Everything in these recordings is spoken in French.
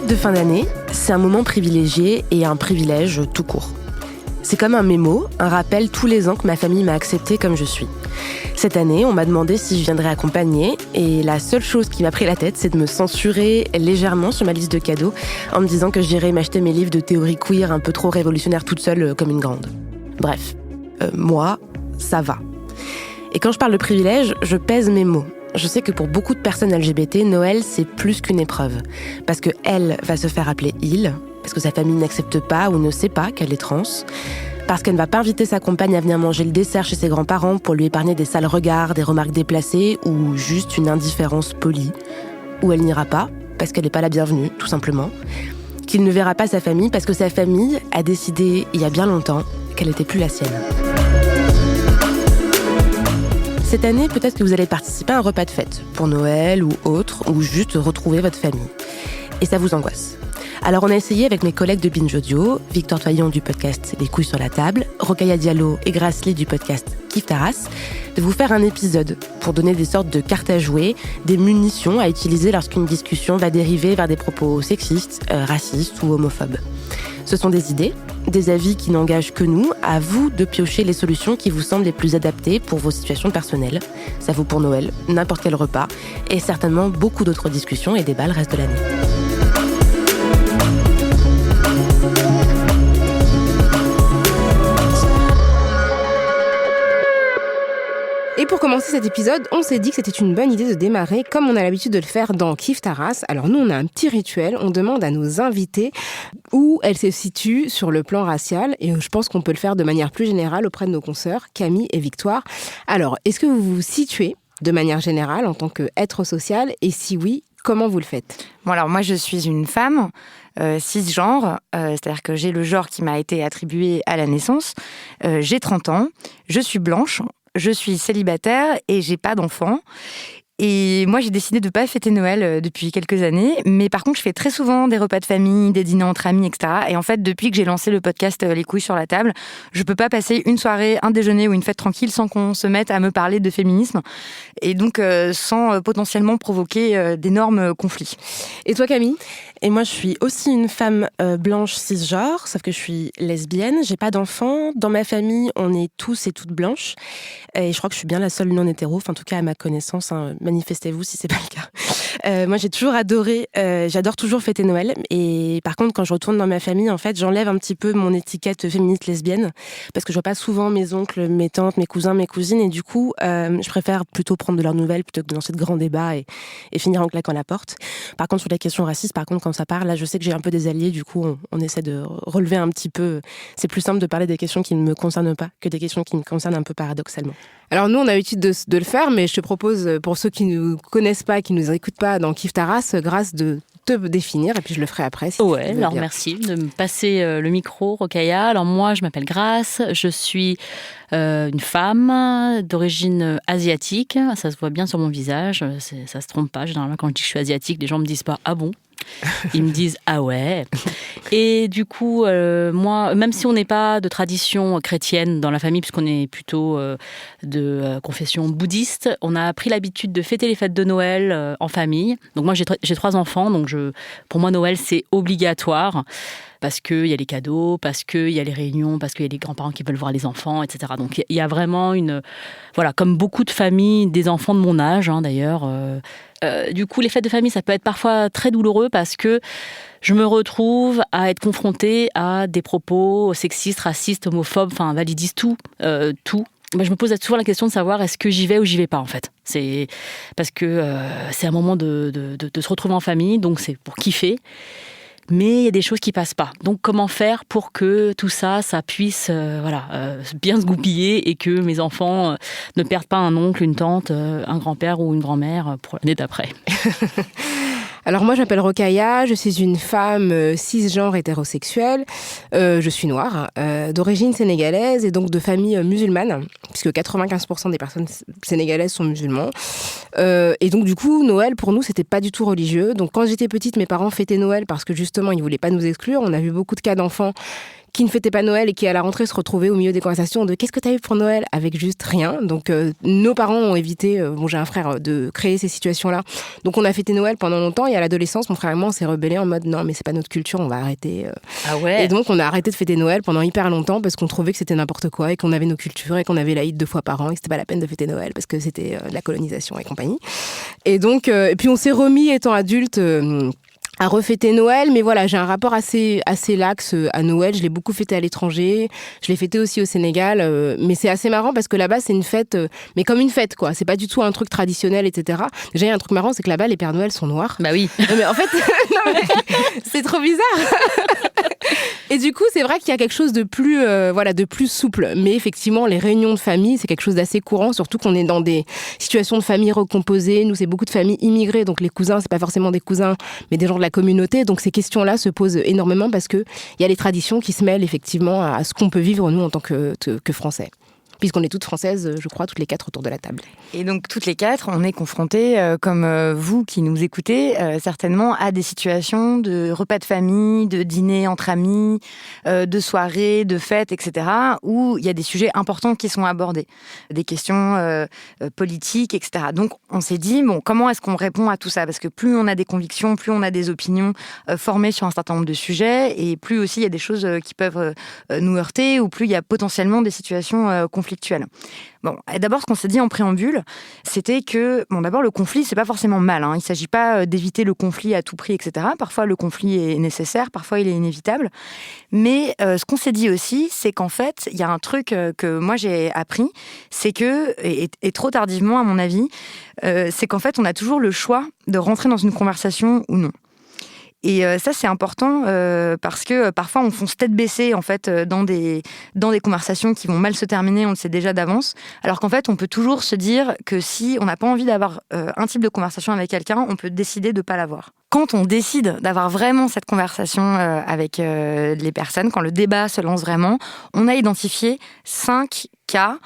fêtes de fin d'année, c'est un moment privilégié et un privilège tout court. C'est comme un mémo, un rappel tous les ans que ma famille m'a acceptée comme je suis. Cette année, on m'a demandé si je viendrais accompagner et la seule chose qui m'a pris la tête, c'est de me censurer légèrement sur ma liste de cadeaux en me disant que j'irais m'acheter mes livres de théorie queer un peu trop révolutionnaires toute seule comme une grande. Bref, moi, ça va. Et quand je parle de privilège, je pèse mes mots. Je sais que pour beaucoup de personnes LGBT, Noël, c'est plus qu'une épreuve. Parce qu'elle va se faire appeler il, parce que sa famille n'accepte pas ou ne sait pas qu'elle est trans, parce qu'elle ne va pas inviter sa compagne à venir manger le dessert chez ses grands-parents pour lui épargner des sales regards, des remarques déplacées ou juste une indifférence polie, ou elle n'ira pas, parce qu'elle n'est pas la bienvenue, tout simplement, qu'il ne verra pas sa famille parce que sa famille a décidé, il y a bien longtemps, qu'elle n'était plus la sienne. Cette année, peut-être que vous allez participer à un repas de fête, pour Noël ou autre, ou juste retrouver votre famille. Et ça vous angoisse. Alors on a essayé avec mes collègues de Binge Audio, Victor Toyon du podcast Les couilles sur la table, Rokhaya Diallo et Grace Lee du podcast Kiffe ta race, de vous faire un épisode pour donner des sortes de cartes à jouer, des munitions à utiliser lorsqu'une discussion va dériver vers des propos sexistes, racistes ou homophobes. Ce sont des idées, des avis qui n'engagent que nous, à vous de piocher les solutions qui vous semblent les plus adaptées pour vos situations personnelles. Ça vaut pour Noël, n'importe quel repas, et certainement beaucoup d'autres discussions et débats le reste de l'année. Et pour commencer cet épisode, on s'est dit que c'était une bonne idée de démarrer comme on a l'habitude de le faire dans Kiffe ta race. Alors nous, on a un petit rituel, on demande à nos invités où elles se situent sur le plan racial et je pense qu'on peut le faire de manière plus générale auprès de nos consoeurs Camille et Victoire. Alors, est-ce que vous vous situez de manière générale en tant qu'être social et si oui, comment vous le faites ? Bon, alors moi, je suis une femme cisgenre, c'est-à-dire que j'ai le genre qui m'a été attribué à la naissance. J'ai 30 ans, je suis blanche. Je suis célibataire et j'ai pas d'enfants. Et moi, j'ai décidé de pas fêter Noël depuis quelques années. Mais par contre, je fais très souvent des repas de famille, des dîners entre amis, etc. Et en fait, depuis que j'ai lancé le podcast Les couilles sur la table, je peux pas passer une soirée, un déjeuner ou une fête tranquille sans qu'on se mette à me parler de féminisme. Et donc, sans potentiellement provoquer d'énormes conflits. Et toi, Camille ? Et moi, je suis aussi une femme blanche cisgenre, sauf que je suis lesbienne, j'ai pas d'enfants. Dans ma famille, on est tous et toutes blanches. Et je crois que je suis bien la seule non-hétéro, enfin, en tout cas à ma connaissance, hein, manifestez-vous si c'est pas le cas. Moi, j'ai toujours adoré, j'adore toujours fêter Noël. Et par contre, quand je retourne dans ma famille, en fait, j'enlève un petit peu mon étiquette féministe lesbienne, parce que je vois pas souvent mes oncles, mes tantes, mes cousins, mes cousines, et du coup, je préfère plutôt prendre de leurs nouvelles plutôt que de lancer de grands débats et finir en claquant la porte. Par contre, sur les questions racistes, quand ça part, là, je sais que j'ai un peu des alliés, du coup, on essaie de relever un petit peu. C'est plus simple de parler des questions qui ne me concernent pas que des questions qui me concernent un peu paradoxalement. Alors nous, on a l'habitude de le faire, mais je te propose, pour ceux qui ne nous connaissent pas, qui ne nous écoutent pas dans Kiffe ta race, Grâce, de te définir, et puis je le ferai après. Si ouais, alors bien. Merci de me passer le micro, Rokhaya. Alors moi, je m'appelle Grâce, je suis une femme d'origine asiatique. Ça se voit bien sur mon visage, ça se trompe pas. Généralement, quand je dis que je suis asiatique, les gens me disent pas « Ah bon ?» Ils me disent « Ah ouais ?» Et du coup, moi, même si on n'est pas de tradition chrétienne dans la famille, puisqu'on est plutôt de confession bouddhiste, on a pris l'habitude de fêter les fêtes de Noël en famille. Donc moi, j'ai 3 enfants, donc pour moi, Noël, c'est obligatoire. Parce qu'il y a les cadeaux, parce qu'il y a les réunions, parce qu'il y a les grands-parents qui veulent voir les enfants, etc. Donc il y a vraiment voilà, comme beaucoup de familles, des enfants de mon âge, hein, d'ailleurs. Du coup, les fêtes de famille, ça peut être parfois très douloureux parce que je me retrouve à être confrontée à des propos sexistes, racistes, homophobes, enfin validistes, tout. Moi, je me pose souvent la question de savoir est-ce que j'y vais ou j'y vais pas, en fait. C'est parce que c'est un moment de se retrouver en famille, donc c'est pour kiffer. Mais il y a des choses qui passent pas. Donc, comment faire pour que tout ça puisse bien se goupiller et que mes enfants ne perdent pas un oncle, une tante, un grand-père ou une grand-mère pour l'année d'après. Alors moi, je m'appelle Rokhaya, je suis une femme cisgenre hétérosexuelle, je suis noire, d'origine sénégalaise et donc de famille musulmane, puisque 95% des personnes sénégalaises sont musulmans. Et donc du coup, Noël, pour nous, c'était pas du tout religieux. Donc quand j'étais petite, mes parents fêtaient Noël parce que justement, ils voulaient pas nous exclure. On a vu beaucoup de cas d'enfants qui ne fêtait pas Noël et qui à la rentrée se retrouvait au milieu des conversations de qu'est-ce que t'as eu pour Noël avec juste rien. Donc nos parents ont évité, j'ai un frère, de créer ces situations-là. Donc on a fêté Noël pendant longtemps et à l'adolescence, mon frère et moi on s'est rebellés en mode non mais c'est pas notre culture, on va arrêter. Ah ouais. Et donc on a arrêté de fêter Noël pendant hyper longtemps parce qu'on trouvait que c'était n'importe quoi et qu'on avait nos cultures et qu'on avait l'Aïd 2 fois par an et que c'était pas la peine de fêter Noël parce que c'était de la colonisation et compagnie. Et donc et puis on s'est remis étant adulte à refêter Noël, mais voilà, j'ai un rapport assez lax à Noël. Je l'ai beaucoup fêté à l'étranger, je l'ai fêté aussi au Sénégal, mais c'est assez marrant parce que là-bas c'est une fête, mais comme une fête quoi. C'est pas du tout un truc traditionnel, etc. Déjà il y a un truc marrant, c'est que là-bas les Pères Noël sont noirs. Bah oui. Non, mais en fait, non, mais c'est trop bizarre. Et du coup, c'est vrai qu'il y a quelque chose de plus, de plus souple. Mais effectivement, les réunions de famille, c'est quelque chose d'assez courant, surtout qu'on est dans des situations de famille recomposées. Nous, c'est beaucoup de familles immigrées, donc les cousins, c'est pas forcément des cousins, mais des gens de la communauté. Donc ces questions-là se posent énormément parce que il y a les traditions qui se mêlent effectivement à ce qu'on peut vivre nous en tant que Français. Puisqu'on est toutes françaises, je crois, toutes les 4 autour de la table. Et donc, toutes les 4, on est confrontés, comme vous qui nous écoutez, certainement à des situations de repas de famille, de dîner entre amis, de soirées, de fêtes, etc., où il y a des sujets importants qui sont abordés, des questions politiques, etc. Donc, on s'est dit, bon, comment est-ce qu'on répond à tout ça ? Parce que plus on a des convictions, plus on a des opinions formées sur un certain nombre de sujets, et plus aussi il y a des choses qui peuvent nous heurter, ou plus il y a potentiellement des situations conflictuelles. Bon, et d'abord, ce qu'on s'est dit en préambule, c'était que, bon, d'abord, le conflit, c'est pas forcément mal. Hein. Il s'agit pas d'éviter le conflit à tout prix, etc. Parfois, le conflit est nécessaire, parfois, il est inévitable. Mais ce qu'on s'est dit aussi, c'est qu'en fait, il y a un truc que moi, j'ai appris, c'est que, et trop tardivement, à mon avis, c'est qu'en fait, on a toujours le choix de rentrer dans une conversation ou non. Et ça, c'est important parce que parfois, on fonce tête baissée en fait, dans des conversations qui vont mal se terminer, on le sait déjà d'avance. Alors qu'en fait, on peut toujours se dire que si on n'a pas envie d'avoir un type de conversation avec quelqu'un, on peut décider de ne pas l'avoir. Quand on décide d'avoir vraiment cette conversation avec les personnes, quand le débat se lance vraiment, on a identifié 5 cas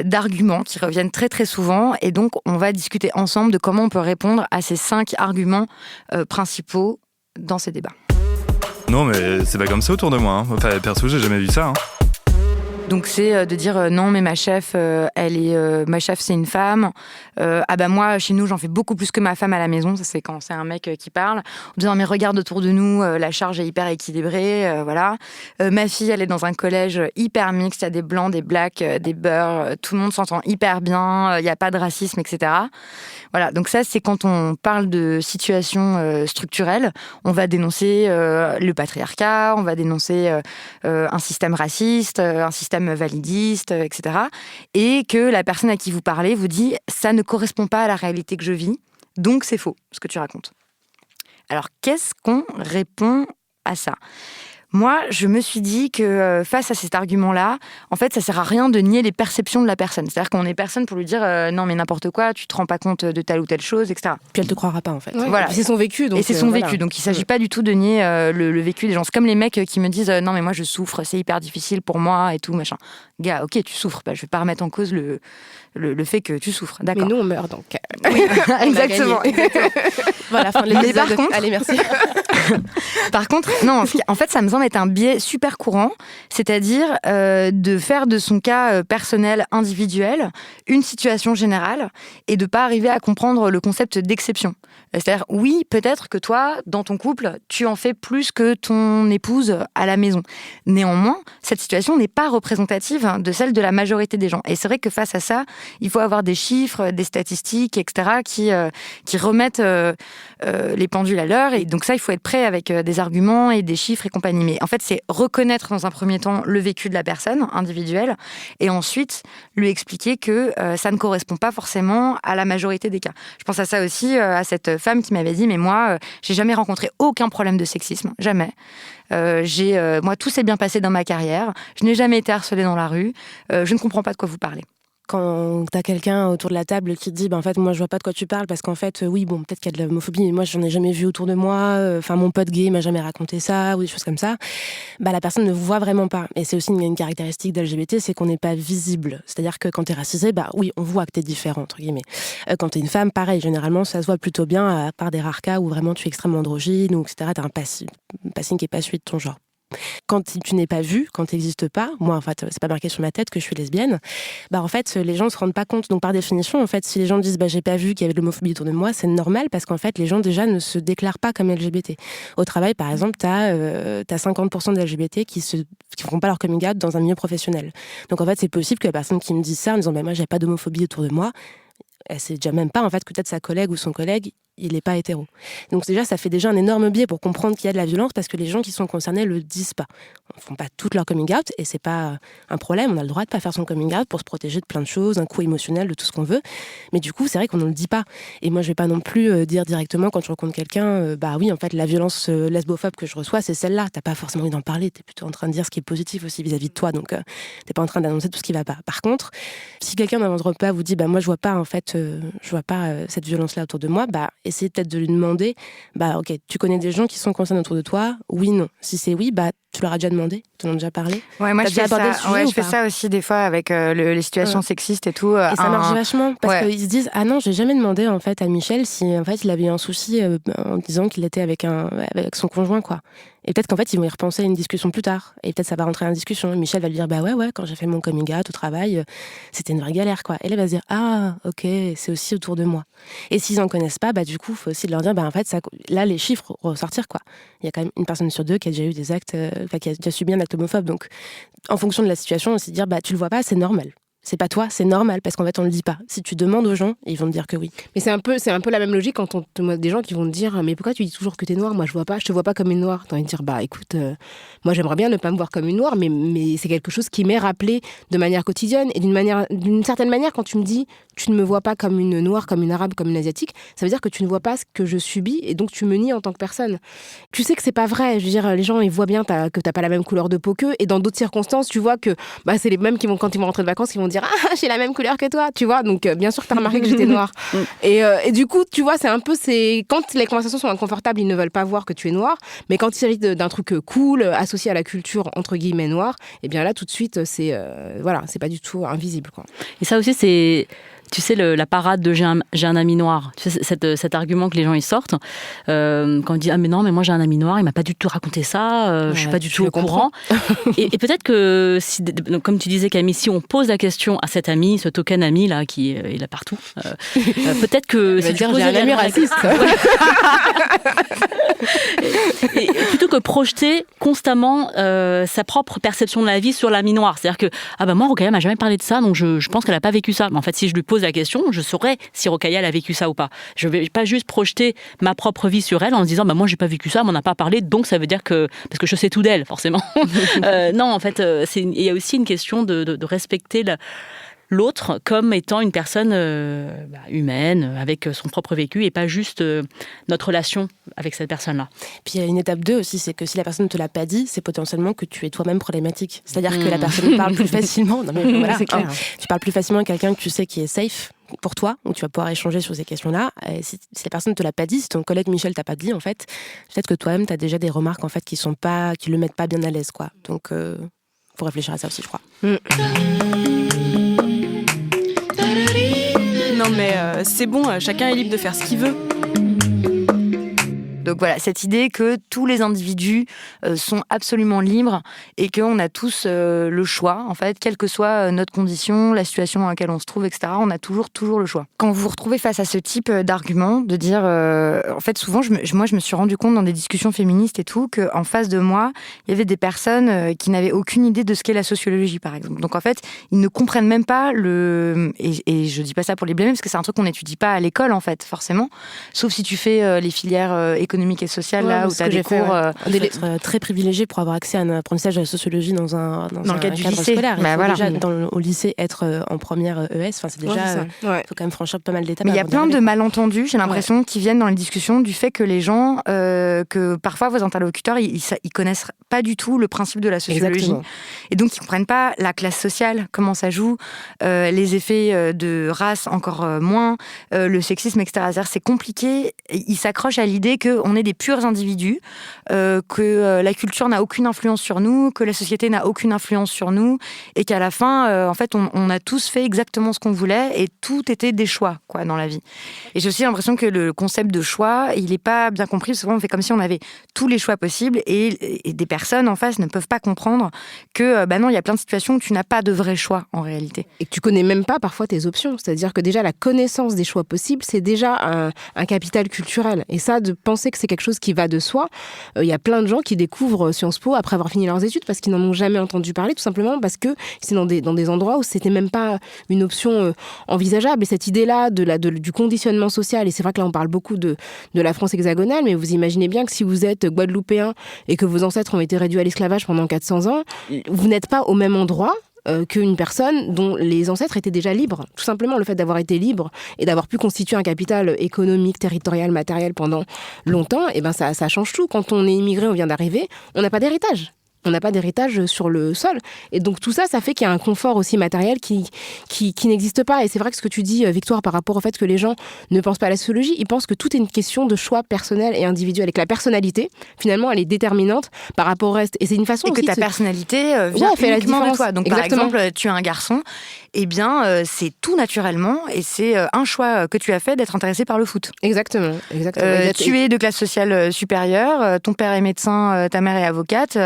d'arguments qui reviennent très très souvent et donc on va discuter ensemble de comment on peut répondre à ces 5 arguments principaux dans ces débats. Non mais c'est pas comme ça autour de moi, hein. Enfin perso j'ai jamais vu ça. Hein. Donc c'est de dire non mais ma chef ma chef c'est une femme, ah bah moi chez nous j'en fais beaucoup plus que ma femme à la maison, ça c'est quand c'est un mec qui parle, en disant mais regarde autour de nous la charge est hyper équilibrée, voilà, ma fille elle est dans un collège hyper mixte, il y a des blancs, des blacks, des beurs, tout le monde s'entend hyper bien, il n'y a pas de racisme, etc. Voilà, donc ça c'est quand on parle de situation structurelle, on va dénoncer le patriarcat, on va dénoncer un système raciste, un système validiste, etc. Et que la personne à qui vous parlez vous dit « ça ne correspond pas à la réalité que je vis, donc c'est faux ce que tu racontes ». Alors qu'est-ce qu'on répond à ça ? Moi, je me suis dit que face à cet argument-là, en fait, ça sert à rien de nier les perceptions de la personne. C'est-à-dire qu'on est personne pour lui dire non mais n'importe quoi, tu te rends pas compte de telle ou telle chose, etc. Puis elle te croira pas en fait. Ouais. Voilà. C'est son vécu. Donc, et c'est son vécu, voilà. Donc il s'agit pas du tout de nier le vécu des gens. C'est comme les mecs qui me disent non mais moi je souffre, c'est hyper difficile pour moi et tout machin. Gars, ok tu souffres, bah, je vais pas remettre en cause le fait que tu souffres, d'accord. Mais nous on meurt donc. Oui, exactement. Voilà, fin de l'épisode. Par contre, allez merci. Par contre, non, en fait, ça me semble être un biais super courant, c'est-à-dire de faire de son cas personnel, individuel, une situation générale et de pas arriver à comprendre le concept d'exception. C'est-à-dire, oui, peut-être que toi, dans ton couple, tu en fais plus que ton épouse à la maison. Néanmoins, cette situation n'est pas représentative de celle de la majorité des gens. Et c'est vrai que face à ça, il faut avoir des chiffres, des statistiques, etc., qui remettent les pendules à l'heure. Et donc ça, il faut être prêt avec des arguments et des chiffres et compagnie. Mais en fait, c'est reconnaître dans un premier temps le vécu de la personne individuelle et ensuite lui expliquer que ça ne correspond pas forcément à la majorité des cas. Je pense à ça aussi, à cette femme qui m'avait dit « mais moi, j'ai jamais rencontré aucun problème de sexisme, jamais. Moi, tout s'est bien passé dans ma carrière, je n'ai jamais été harcelée dans la rue, je ne comprends pas de quoi vous parlez. » Quand t'as quelqu'un autour de la table qui te dit en fait moi je vois pas de quoi tu parles parce qu'en fait oui bon peut-être qu'il y a de l'homophobie mais moi j'en ai jamais vu autour de moi, enfin mon pote gay m'a jamais raconté ça ou des choses comme ça, bah la personne ne vous voit vraiment pas. Et c'est aussi une caractéristique d'LGBT, c'est qu'on n'est pas visible, c'est-à-dire que quand t'es racisé, bah oui on voit que t'es différent entre guillemets. Quand t'es une femme, pareil, généralement ça se voit plutôt bien à part des rares cas où vraiment tu es extrêmement androgyne ou etc. T'as un passing qui est pas celui de ton genre. Quand tu n'es pas vue, quand tu n'existes pas, moi en fait c'est pas marqué sur ma tête que je suis lesbienne, bah en fait les gens ne se rendent pas compte. Donc par définition en fait si les gens disent j'ai pas vu qu'il y avait de l'homophobie autour de moi, c'est normal parce qu'en fait les gens déjà ne se déclarent pas comme LGBT. Au travail par exemple t'as 50% de LGBT qui font pas leur coming out dans un milieu professionnel. Donc en fait c'est possible que la personne qui me dit ça en disant moi j'ai pas d'homophobie autour de moi, elle sait déjà même pas en fait que peut-être sa collègue ou son collègue il n'est pas hétéro. Donc déjà, ça fait déjà un énorme biais pour comprendre qu'il y a de la violence parce que les gens qui sont concernés le disent pas. Ils font pas tout leur coming out et c'est pas un problème. On a le droit de pas faire son coming out pour se protéger de plein de choses, un coup émotionnel, de tout ce qu'on veut. Mais du coup, c'est vrai qu'on ne le dit pas. Et moi, je vais pas non plus dire directement quand je rencontre quelqu'un, oui, en fait, la violence lesbophobe que je reçois, c'est celle-là. T'as pas forcément envie d'en parler. T'es plutôt en train de dire ce qui est positif aussi vis-à-vis de toi. Donc, t'es pas en train d'annoncer tout ce qui va pas. Par contre, si quelqu'un dans votre repas vous dit, moi, je vois pas cette violence-là autour de moi, essayez peut-être de lui demander, ok, tu connais des gens qui sont concernés autour de toi? Oui, non. Si c'est oui, tu leur as déjà demandé? Tu en as déjà parlé? Ouais, moi je fais ça aussi des fois avec les situations sexistes et tout. Et ça marche vachement parce qu'ils se disent, ah non, j'ai jamais demandé en fait à Michel si en fait il avait eu un souci en disant qu'il était avec son conjoint quoi. Et peut-être qu'en fait ils vont y repenser à une discussion plus tard et peut-être ça va rentrer en discussion. Et Michel va lui dire ouais quand j'ai fait mon coming out au travail c'était une vraie galère quoi. Et là elle va se dire ah ok c'est aussi autour de moi. Et s'ils en connaissent pas du coup faut aussi leur dire en fait ça, là les chiffres ressortir quoi. Il y a quand même une personne sur deux qui a déjà eu des actes qui a déjà subi un acte homophobe. Donc en fonction de la situation on se dire tu le vois pas c'est normal. C'est pas toi, c'est normal, parce qu'en fait, on le dit pas. Si tu demandes aux gens, ils vont te dire que oui. Mais c'est un peu la même logique quand des gens qui vont te dire mais pourquoi tu dis toujours que t'es noire? Moi, je te vois pas comme une noire. T'as envie de dire écoute, moi j'aimerais bien ne pas me voir comme une noire, mais c'est quelque chose qui m'est rappelé de manière quotidienne et d'une certaine manière quand tu me dis tu ne me vois pas comme une noire, comme une arabe, comme une asiatique, ça veut dire que tu ne vois pas ce que je subis et donc tu me nies en tant que personne. Tu sais que c'est pas vrai. Je veux dire, les gens ils voient bien que t'as pas la même couleur de peau qu'eux et dans d'autres circonstances, tu vois que c'est les mêmes qui vont quand ils vont rentrer de vacances, qui vont dire ah j'ai la même couleur que toi, tu vois. Donc bien sûr que t'as remarqué que j'étais noire. Et du coup, tu vois, c'est quand les conversations sont inconfortables, ils ne veulent pas voir que tu es noire, mais quand il s'agit d'un truc cool associé à la culture entre guillemets noire, et bien là tout de suite c'est pas du tout invisible quoi. Et ça aussi c'est tu sais, la parade de j'ai un ami noir, tu sais, cet argument que les gens ils sortent, quand ils disent ah mais non mais moi j'ai un ami noir, il m'a pas du tout raconté ça, je suis pas du tout au courant. et peut-être que si, comme tu disais Camille, si on pose la question à cet ami, ce token ami là qui est là partout, peut-être que si tu poses un ami raciste. et plutôt que projeter constamment sa propre perception de la vie sur l'ami noir, c'est-à-dire que moi Rokhaya m'a jamais parlé de ça, donc je pense qu'elle a pas vécu ça. Mais en fait si je lui pose la question, je saurais si Rokhaya a vécu ça ou pas. Je vais pas juste projeter ma propre vie sur elle en se disant moi j'ai pas vécu ça, on m'en a pas parlé, donc ça veut dire que parce que je sais tout d'elle forcément. Non en fait il y a aussi une question de respecter l'autre comme étant une personne humaine, avec son propre vécu et pas juste notre relation avec cette personne-là. Puis il y a une étape 2 aussi, c'est que si la personne ne te l'a pas dit, c'est potentiellement que tu es toi-même problématique. C'est-à-dire que la personne parle plus facilement. Non, mais voilà, c'est clair. Tu parles plus facilement à quelqu'un que tu sais qui est safe pour toi, où tu vas pouvoir échanger sur ces questions-là. Et si la personne ne te l'a pas dit, si ton collègue Michel t'a pas dit, en fait, peut-être que toi-même t'as déjà des remarques en fait qui le mettent pas bien à l'aise, quoi. Donc faut réfléchir à ça aussi, je crois. Non mais c'est bon, chacun est libre de faire ce qu'il veut. Donc voilà, cette idée que tous les individus sont absolument libres et qu'on a tous le choix, en fait, quelle que soit notre condition, la situation dans laquelle on se trouve, etc., on a toujours le choix. Quand vous vous retrouvez face à ce type d'argument, de dire... en fait, souvent, moi, je me suis rendu compte dans des discussions féministes et tout, qu'en face de moi, il y avait des personnes qui n'avaient aucune idée de ce qu'est la sociologie, par exemple. Donc en fait, ils ne comprennent même pas et je dis pas ça pour les blâmer, parce que c'est un truc qu'on n'étudie pas à l'école, en fait, forcément. Sauf si tu fais les filières économique et sociale, là où tu as des cours... On est très privilégié pour avoir accès à un apprentissage de la sociologie dans un le cadre du lycée. Scolaire. Il faut voilà. déjà, au lycée, être en première ES. Enfin, c'est déjà... Il faut quand même franchir pas mal d'étapes. Mais il y a plein de malentendus, j'ai l'impression, qui viennent dans les discussions du fait que les gens, que parfois vos interlocuteurs, ils connaissent pas du tout le principe de la sociologie. Exactement. Et donc, ils comprennent pas la classe sociale, comment ça joue, les effets de race encore moins, le sexisme, etc. C'est compliqué. Ils s'accrochent à l'idée que on est des purs individus, que la culture n'a aucune influence sur nous, que la société n'a aucune influence sur nous, et qu'à la fin, en fait, on a tous fait exactement ce qu'on voulait, et tout était des choix, quoi, dans la vie. Et j'ai aussi l'impression que le concept de choix, il n'est pas bien compris. Souvent, on fait comme si on avait tous les choix possibles, et des personnes en face ne peuvent pas comprendre que, non, il y a plein de situations où tu n'as pas de vrai choix, en réalité. Et que tu connais même pas parfois tes options. C'est-à-dire que déjà, la connaissance des choix possibles, c'est déjà un capital culturel. Et ça, de penser que c'est quelque chose qui va de soi, il y a plein de gens qui découvrent Sciences Po après avoir fini leurs études parce qu'ils n'en ont jamais entendu parler, tout simplement parce que c'est dans des endroits où c'était même pas une option envisageable. Et cette idée-là du conditionnement social, et c'est vrai que là, on parle beaucoup de la France hexagonale, mais vous imaginez bien que si vous êtes guadeloupéen et que vos ancêtres ont été réduits à l'esclavage pendant 400 ans, vous n'êtes pas au même endroit qu'une personne dont les ancêtres étaient déjà libres. Tout simplement, le fait d'avoir été libre et d'avoir pu constituer un capital économique, territorial, matériel pendant longtemps, ça change tout. Quand on est immigré, on vient d'arriver, on n'a pas d'héritage. On n'a pas d'héritage sur le sol. Et donc tout ça, ça fait qu'il y a un confort aussi matériel qui n'existe pas. Et c'est vrai que ce que tu dis, Victoire, par rapport au fait que les gens ne pensent pas à la sociologie, ils pensent que tout est une question de choix personnel et individuel. Et que la personnalité, finalement, elle est déterminante par rapport au reste. Et c'est une façon aussi... Et que ta personnalité vient uniquement de toi. Donc exactement. Par exemple, tu es un garçon, eh bien, c'est tout naturellement. Et c'est un choix que tu as fait d'être intéressé par le foot. Exactement. Tu es de classe sociale supérieure, ton père est médecin, ta mère est avocate...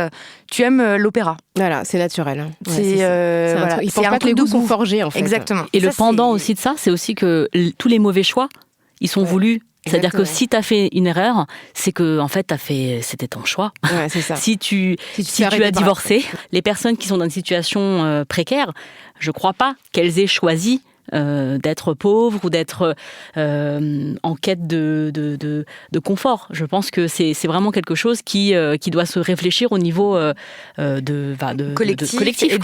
Tu aimes l'opéra. Voilà, c'est naturel. Voilà. Ils pensent pas que les goûts sont forgés, en fait. Exactement. Et ça, le pendant aussi de ça, c'est aussi que tous les mauvais choix, ils sont voulus. C'est-à-dire que si tu as fait une erreur, c'est que en fait c'était ton choix. Ouais, c'est ça. si tu as divorcé, les personnes qui sont dans une situation précaire, je crois pas qu'elles aient choisi d'être pauvre ou d'être en quête de confort. Je pense que c'est vraiment quelque chose qui doit se réfléchir au niveau collectif et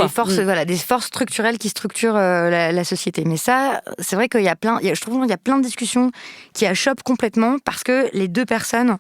des forces structurelles qui structurent la société. Mais ça, c'est vrai qu'il y a plein de discussions qui achoppent complètement parce que les deux personnes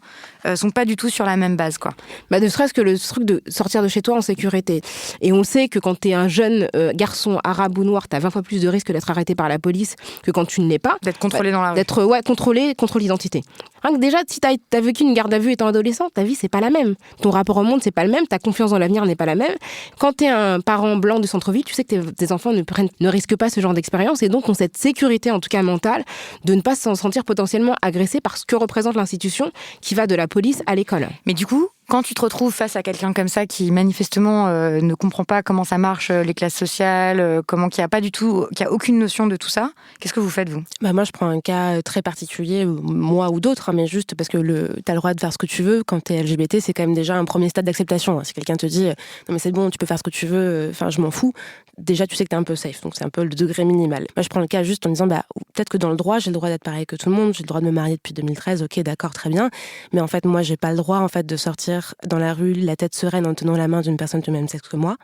sont pas du tout sur la même base, quoi. Ne serait-ce que le truc de sortir de chez toi en sécurité. Et on sait que quand t'es un jeune garçon arabe ou noir, t'as 20 fois plus de risques d'être arrêté par la police que quand tu ne l'es pas. D'être contrôlé dans la rue. D'être contrôlé, contrôle d'identité. Rien que déjà, si t'as vécu une garde à vue étant adolescent, ta vie, c'est pas la même. Ton rapport au monde, c'est pas le même. Ta confiance dans l'avenir n'est pas la même. Quand t'es un parent blanc de centre-ville, tu sais que tes enfants ne risquent pas ce genre d'expérience et donc ont cette sécurité, en tout cas mentale, de ne pas s'en sentir potentiellement agressés par ce que représente l'institution qui va de la police à l'école. Mais du coup, quand tu te retrouves face à quelqu'un comme ça qui manifestement ne comprend pas comment ça marche, les classes sociales, qui a aucune notion de tout ça, qu'est-ce que vous faites, vous ? Moi, je prends un cas très particulier, moi ou d'autres, mais juste parce que t'as le droit de faire ce que tu veux. Quand t'es LGBT, c'est quand même déjà un premier stade d'acceptation. Si quelqu'un te dit non mais c'est bon, tu peux faire ce que tu veux, je m'en fous, déjà tu sais que t'es un peu safe, donc c'est un peu le degré minimal. Moi, je prends le cas juste en disant peut-être que dans le droit, j'ai le droit d'être pareil que tout le monde, j'ai le droit de me marier depuis 2013, ok, d'accord, très bien, mais en fait, moi, j'ai pas le droit en fait de sortir dans la rue, la tête sereine en tenant la main d'une personne du même sexe que moi.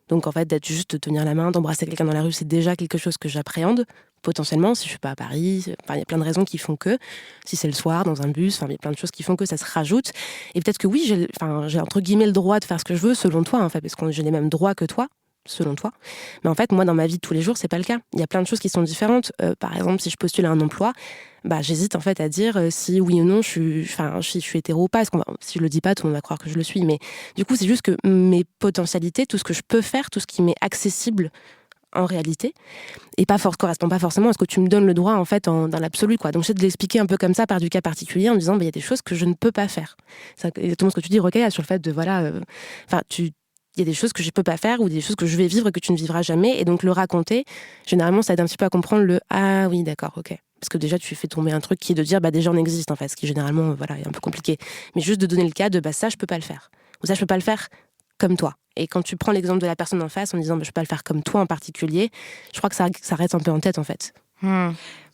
Donc en fait, d'être juste de tenir la main, d'embrasser quelqu'un dans la rue, c'est déjà quelque chose que j'appréhende, potentiellement, si je suis pas à Paris. Il y a plein de raisons qui font que, si c'est le soir, dans un bus, il y a plein de choses qui font que ça se rajoute. Et peut-être que oui, j'ai entre guillemets le droit de faire ce que je veux, selon toi, en fait, parce que j'ai les mêmes droits que toi, selon toi. Mais en fait, moi, dans ma vie de tous les jours, c'est pas le cas. Il y a plein de choses qui sont différentes. Par exemple, si je postule à un emploi, j'hésite en fait à dire si oui ou non je suis hétéro ou pas. Si je le dis pas, tout le monde va croire que je le suis. Mais du coup, c'est juste que mes potentialités, tout ce que je peux faire, tout ce qui m'est accessible en réalité, et correspond pas forcément à ce que tu me donnes le droit en fait dans l'absolu, quoi. Donc j'essaie de l'expliquer un peu comme ça par du cas particulier en me disant il y a des choses que je ne peux pas faire. C'est exactement ce que tu dis, Rokhaya, sur le fait de il y a des choses que je peux pas faire ou des choses que je vais vivre et que tu ne vivras jamais, et donc le raconter, généralement ça aide un petit peu à comprendre ah oui d'accord, ok. Parce que déjà tu fais tomber un truc qui est de dire déjà on existe en fait, ce qui généralement est un peu compliqué. Mais juste de donner le cas de ça je peux pas le faire, ou ça je peux pas le faire comme toi. Et quand tu prends l'exemple de la personne en face en disant je peux pas le faire comme toi en particulier, je crois que ça reste un peu en tête en fait.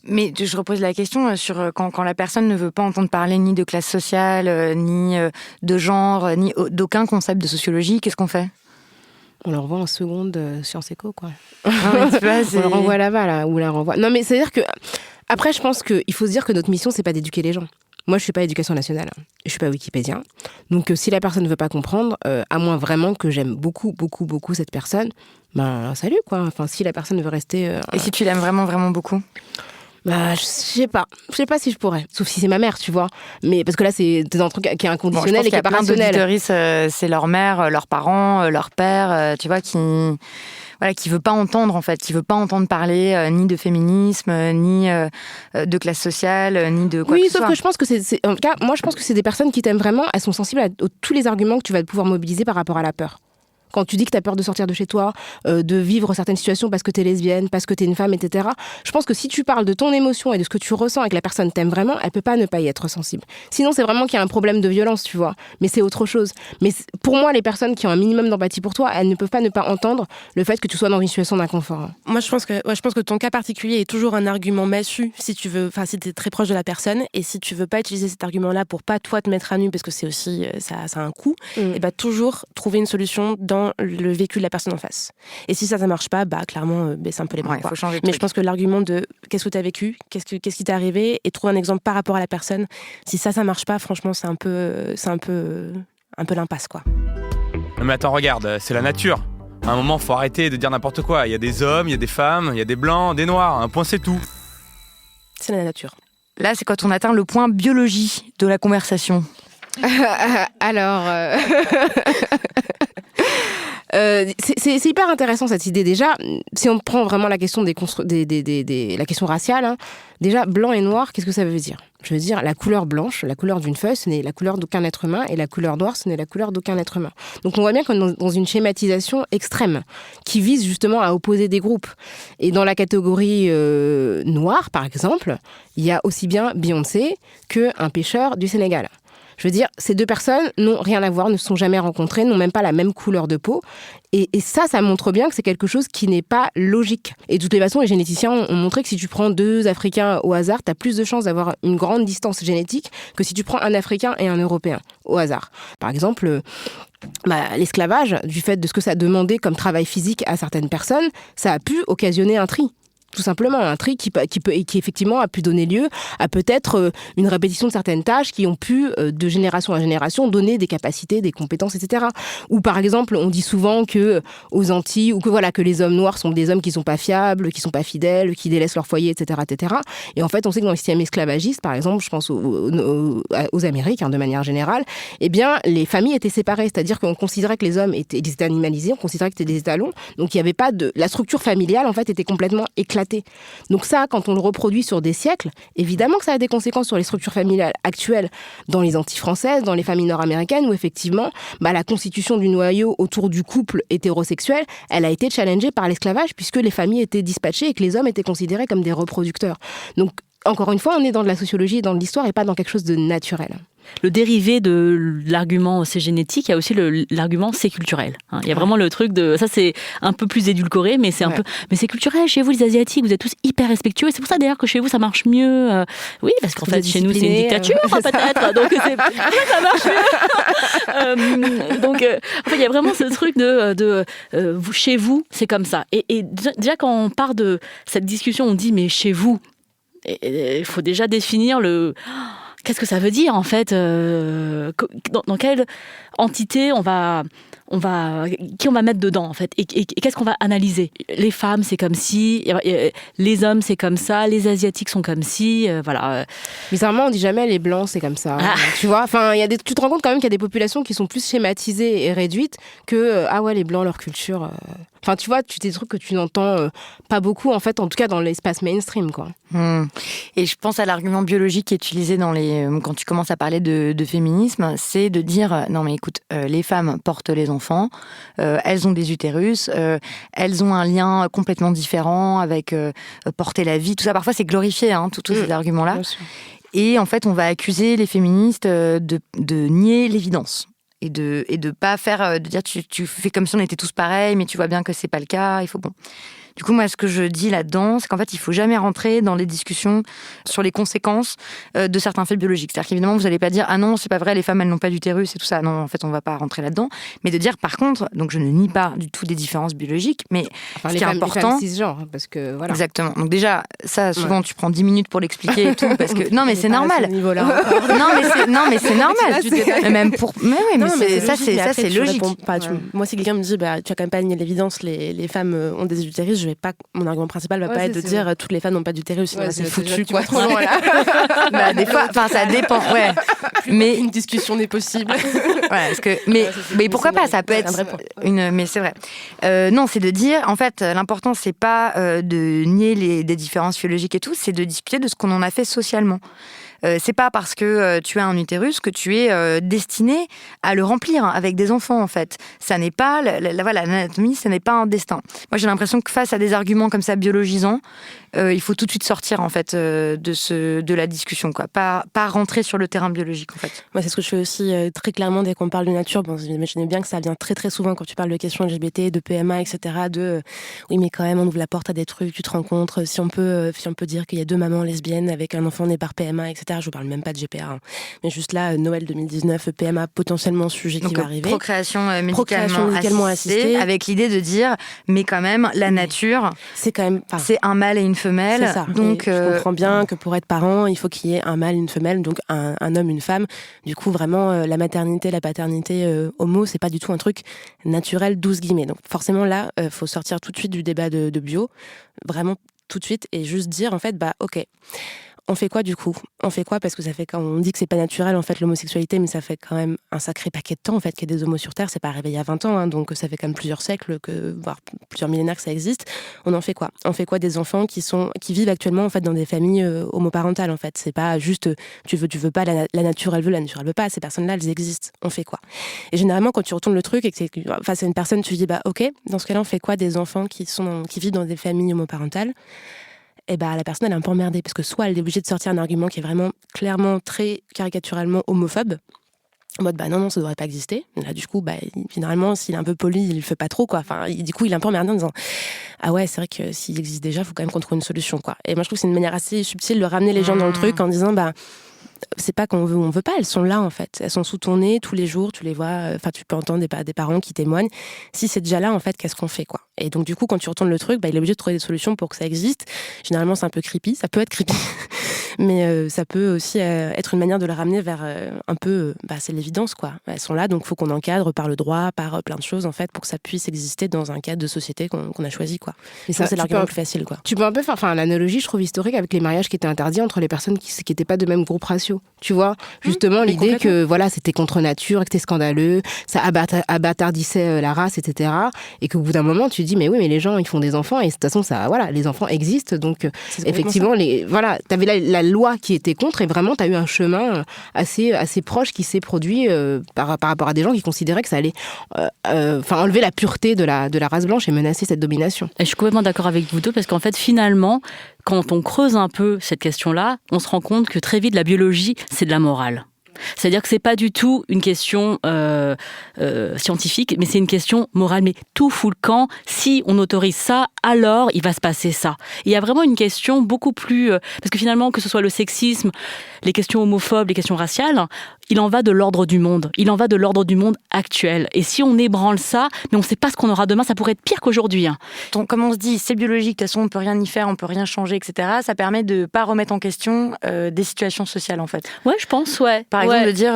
Mais je repose la question sur quand la personne ne veut pas entendre parler ni de classe sociale, ni de genre, ni d'aucun concept de sociologie, qu'est-ce qu'on fait ? On le renvoie en seconde Sciences Éco, quoi. Non, mais on le renvoie là-bas, là, ou la renvoie. Non, mais c'est-à-dire que... Après, je pense qu'il faut se dire que notre mission, c'est pas d'éduquer les gens. Moi, je suis pas éducation nationale, je suis pas wikipédien. Donc, si la personne ne veut pas comprendre, à moins vraiment que j'aime beaucoup, beaucoup, beaucoup cette personne, salut, quoi. Enfin, si la personne veut rester... Et si tu l'aimes vraiment, vraiment beaucoup ? Bah, je sais pas si je pourrais, sauf si c'est ma mère, tu vois. Mais parce que là, c'est un truc qui est inconditionnel et qui est pas rationnel. C'est leur mère, leurs parents, leur père, tu vois, qui veut pas entendre en fait, qui veut pas entendre parler ni de féminisme, ni de classe sociale, ni de quoi que ce soit. Oui, sauf que je pense que en tout cas, moi je pense que c'est des personnes qui t'aiment vraiment, elles sont sensibles à tous les arguments que tu vas pouvoir mobiliser par rapport à la peur. Quand tu dis que tu as peur de sortir de chez toi, de vivre certaines situations parce que tu es lesbienne, parce que tu es une femme, etc. Je pense que si tu parles de ton émotion et de ce que tu ressens et que la personne t'aime vraiment, elle peut pas ne pas y être sensible. Sinon, c'est vraiment qu'il y a un problème de violence, tu vois. Mais c'est autre chose. Mais pour moi, les personnes qui ont un minimum d'empathie pour toi, elles ne peuvent pas ne pas entendre le fait que tu sois dans une situation d'inconfort. Moi, je pense que ton cas particulier est toujours un argument massu si tu veux, enfin, si t'es très proche de la personne et si tu veux pas utiliser cet argument-là pour pas toi te mettre à nu parce que c'est aussi, ça a un coût, et bah, toujours trouver une solution dans le vécu de la personne en face. Et si ça marche pas, bah, clairement, baisse un peu les bras. Faut changer de Mais truc. je pense que l'argument de qu'est-ce que t'as vécu, qu'est-ce qui t'est arrivé et trouver un exemple par rapport à la personne, si ça marche pas, franchement, c'est un peu l'impasse, quoi. Non mais attends, regarde, c'est la nature. À un moment, faut arrêter de dire n'importe quoi. Il y a des hommes, il y a des femmes, il y a des blancs, des noirs. Un point, c'est tout. C'est la nature. Là, c'est quand on atteint le point biologie de la conversation. Alors, c'est hyper intéressant cette idée. Déjà, si on prend vraiment la question la question raciale, hein, déjà blanc et noir, qu'est-ce que ça veut dire ? Je veux dire, la couleur blanche, la couleur d'une feuille, ce n'est la couleur d'aucun être humain, et la couleur noire, ce n'est la couleur d'aucun être humain. Donc on voit bien qu'on est dans une schématisation extrême qui vise justement à opposer des groupes. Et dans la catégorie noire, par exemple, il y a aussi bien Beyoncé qu'un pêcheur du Sénégal. Je veux dire, ces deux personnes n'ont rien à voir, ne se sont jamais rencontrées, n'ont même pas la même couleur de peau. Et ça montre bien que c'est quelque chose qui n'est pas logique. Et de toutes les façons, les généticiens ont montré que si tu prends deux Africains au hasard, tu as plus de chances d'avoir une grande distance génétique que si tu prends un Africain et un Européen au hasard. Par exemple, l'esclavage, du fait de ce que ça demandait comme travail physique à certaines personnes, ça a pu occasionner un tri. Tout simplement, un tri qui effectivement a pu donner lieu à peut-être une répétition de certaines tâches qui ont pu, de génération à génération, donner des capacités, des compétences, etc. Ou par exemple, on dit souvent que aux Antilles, ou que les hommes noirs sont des hommes qui sont pas fiables, qui sont pas fidèles, qui délaissent leur foyer, etc., etc. Et en fait, on sait que dans le système esclavagiste, par exemple, je pense aux Amériques, de manière générale, eh bien, les familles étaient séparées, c'est-à-dire qu'on considérait que les hommes étaient animalisés, on considérait que c'était des étalons, donc il y avait pas la structure familiale en fait était complètement éclatée. Donc ça, quand on le reproduit sur des siècles, évidemment que ça a des conséquences sur les structures familiales actuelles dans les Antilles françaises, dans les familles nord-américaines, où effectivement, la constitution du noyau autour du couple hétérosexuel, elle a été challengée par l'esclavage, puisque les familles étaient dispatchées et que les hommes étaient considérés comme des reproducteurs. Donc, encore une fois, on est dans de la sociologie et dans de l'histoire et pas dans quelque chose de naturel. Le dérivé de l'argument c'est génétique, il y a aussi l'argument c'est culturel. Il y a vraiment le truc de... Ça, c'est un peu plus édulcoré, mais c'est un peu... Mais c'est culturel. Chez vous, les Asiatiques, vous êtes tous hyper respectueux. Et c'est pour ça, d'ailleurs, que chez vous, ça marche mieux. Oui, parce qu'en fait, chez nous, c'est une dictature, peut-être. Donc, ça marche mieux. Donc, en fait, il y a vraiment ce truc vous, chez vous, c'est comme ça. Et déjà, quand on part de cette discussion, on dit, mais chez vous, il faut déjà définir qu'est-ce que ça veut dire en fait dans quelle entité qui on va mettre dedans en fait et qu'est-ce qu'on va analyser. Les femmes c'est comme si, les hommes c'est comme ça, les asiatiques sont comme si, voilà. Bizarrement on dit jamais les blancs c'est comme ça. Tu vois, enfin tu te rends compte quand même qu'il y a des populations qui sont plus schématisées et réduites que les blancs leur culture. Enfin, tu vois, des trucs que tu n'entends pas beaucoup, en fait, en tout cas dans l'espace mainstream, quoi. Et je pense à l'argument biologique qui est utilisé quand tu commences à parler de féminisme, c'est de dire, non mais écoute, les femmes portent les enfants, elles ont des utérus, elles ont un lien complètement différent avec porter la vie, tout ça. Parfois, c'est glorifié, tous ces arguments-là. Et en fait, on va accuser les féministes de nier l'évidence. Et de pas faire, de dire tu fais comme si on était tous pareils, mais tu vois bien que c'est pas le cas, il faut Du coup, moi, ce que je dis là-dedans, c'est qu'en fait, il faut jamais rentrer dans les discussions sur les conséquences de certains faits biologiques. C'est-à-dire qu'évidemment, vous n'allez pas dire « Ah non, c'est pas vrai, les femmes, elles n'ont pas d'utérus et tout ça ». Non, en fait, on va pas rentrer là-dedans. Mais de dire, par contre, donc je ne nie pas du tout des différences biologiques, mais ce qui est important... Les femmes cisgenres, parce que voilà. Exactement. Donc déjà, ça, souvent, tu prends 10 minutes pour l'expliquer et tout, parce que... Non, mais c'est normal. Non, mais c'est normal. Même pour... Mais oui, mais ça, c'est logique. Moi, si quelqu'un me dit « Tu as quand même pas nié l'évidence, les femmes ont des utérus », mon argument principal va pas être de dire toutes les femmes n'ont pas d'utérus, sinon c'est foutu, quoi. Trop loin, là. Bah, des fois, ça dépend, ouais. Mais une discussion n'est possible. ouais, mais pourquoi pas, ça peut être mais c'est vrai. Non, c'est de dire, en fait, l'important, c'est pas de nier des différences physiologiques et tout, c'est de discuter de ce qu'on en a fait socialement. C'est pas parce que tu as un utérus que tu es destiné à le remplir avec des enfants, en fait. Ça n'est pas l'anatomie, ça n'est pas un destin. Moi, j'ai l'impression que face à des arguments comme ça biologisants, il faut tout de suite sortir, en fait, de la discussion, quoi. Pas rentrer sur le terrain biologique, en fait. Moi, c'est ce que je fais aussi très clairement dès qu'on parle de nature. Bon, j'imaginez bien que ça vient très très souvent quand tu parles de questions LGBT, de PMA, etc. Oui, mais quand même, on ouvre la porte à des trucs, tu te rencontres. Si on peut dire qu'il y a 2 mamans lesbiennes avec un enfant né par PMA, etc. Je vous parle même pas de GPA, hein. Mais juste là, Noël 2019, PMA potentiellement sujet qui va arriver. Procréation médicalement assistée, avec l'idée de dire, mais quand même, la nature, c'est quand même, c'est un mâle et une femelle. C'est ça. Donc, je comprends bien que pour être parent, il faut qu'il y ait un mâle, une femelle, donc un homme, une femme. Du coup, vraiment, la maternité, la paternité homo, c'est pas du tout un truc naturel, 12 guillemets. Donc forcément, là, faut sortir tout de suite du débat de bio, vraiment tout de suite, et juste dire, en fait, ok. On fait quoi du coup ? On fait quoi ? Parce que ça fait quand on dit que c'est pas naturel en fait l'homosexualité, mais ça fait quand même un sacré paquet de temps en fait qu'il y ait des homos sur Terre. C'est pas arrivé il y a 20 ans, hein, donc ça fait quand même plusieurs siècles, voire plusieurs millénaires que ça existe. On en fait quoi ? On fait quoi des enfants qui vivent actuellement en fait dans des familles homoparentales en fait ? C'est pas juste tu veux pas, la nature elle veut pas. Ces personnes-là elles existent. On fait quoi ? Et généralement quand tu retournes le truc et que c'est face à une personne, tu dis ok, dans ce cas-là on fait quoi des enfants qui vivent dans des familles homoparentales ? Et la personne elle est un peu emmerdée parce que soit elle est obligée de sortir un argument qui est vraiment clairement très caricaturalement homophobe, en mode non ça devrait pas exister. Et là du coup finalement s'il est un peu poli il le fait pas trop quoi. Enfin du coup il est un peu emmerdé en disant ah ouais c'est vrai que s'il existe déjà faut quand même qu'on trouve une solution quoi. Et moi je trouve que c'est une manière assez subtile de ramener les gens dans le truc en disant c'est pas qu'on veut ou on veut pas, elles sont là en fait. Elles sont sous ton nez tous les jours, tu les vois, tu peux entendre des parents qui témoignent. Si c'est déjà là en fait, qu'est-ce qu'on fait quoi ? Et donc du coup quand tu retournes le truc, il est obligé de trouver des solutions pour que ça existe. Généralement c'est un peu creepy, ça peut être creepy. Mais ça peut aussi être une manière de le ramener vers un peu, c'est l'évidence quoi. Elles sont là, donc il faut qu'on encadre par le droit, par plein de choses en fait, pour que ça puisse exister dans un cadre de société qu'on a choisi quoi. Et ça c'est l'argument le plus facile quoi. Tu peux un peu faire l'analogie, je trouve historique, avec les mariages qui étaient interdits entre les personnes qui n'étaient pas de même groupe ratio. Tu vois, justement l'idée que voilà c'était contre nature, que c'était scandaleux, ça abâtardissait la race, etc. Et qu'au bout d'un moment tu te dis mais oui mais les gens ils font des enfants et de toute façon ça les enfants existent donc effectivement t'avais la loi qui était contre et vraiment t'as eu un chemin assez proche qui s'est produit par rapport à des gens qui considéraient que ça allait enlever la pureté de la race blanche et menacer cette domination. Et je suis complètement d'accord avec vous deux parce qu'en fait finalement quand on creuse un peu cette question-là, on se rend compte que très vite la biologie c'est de la morale. C'est-à-dire que c'est pas du tout une question scientifique, mais c'est une question morale. Mais tout fout le camp. Si on autorise ça, alors il va se passer ça. Et il y a vraiment une question beaucoup plus... parce que finalement, que ce soit le sexisme, les questions homophobes, les questions raciales, il en va de l'ordre du monde. Il en va de l'ordre du monde actuel. Et si on ébranle ça, mais on ne sait pas ce qu'on aura demain, ça pourrait être pire qu'aujourd'hui. Hein. Donc, comme on se dit, c'est biologique, de toute façon, on peut rien y faire, on peut rien changer, etc. Ça permet de pas remettre en question des situations sociales, en fait. Ouais, je pense, ouais. Par exemple, de dire,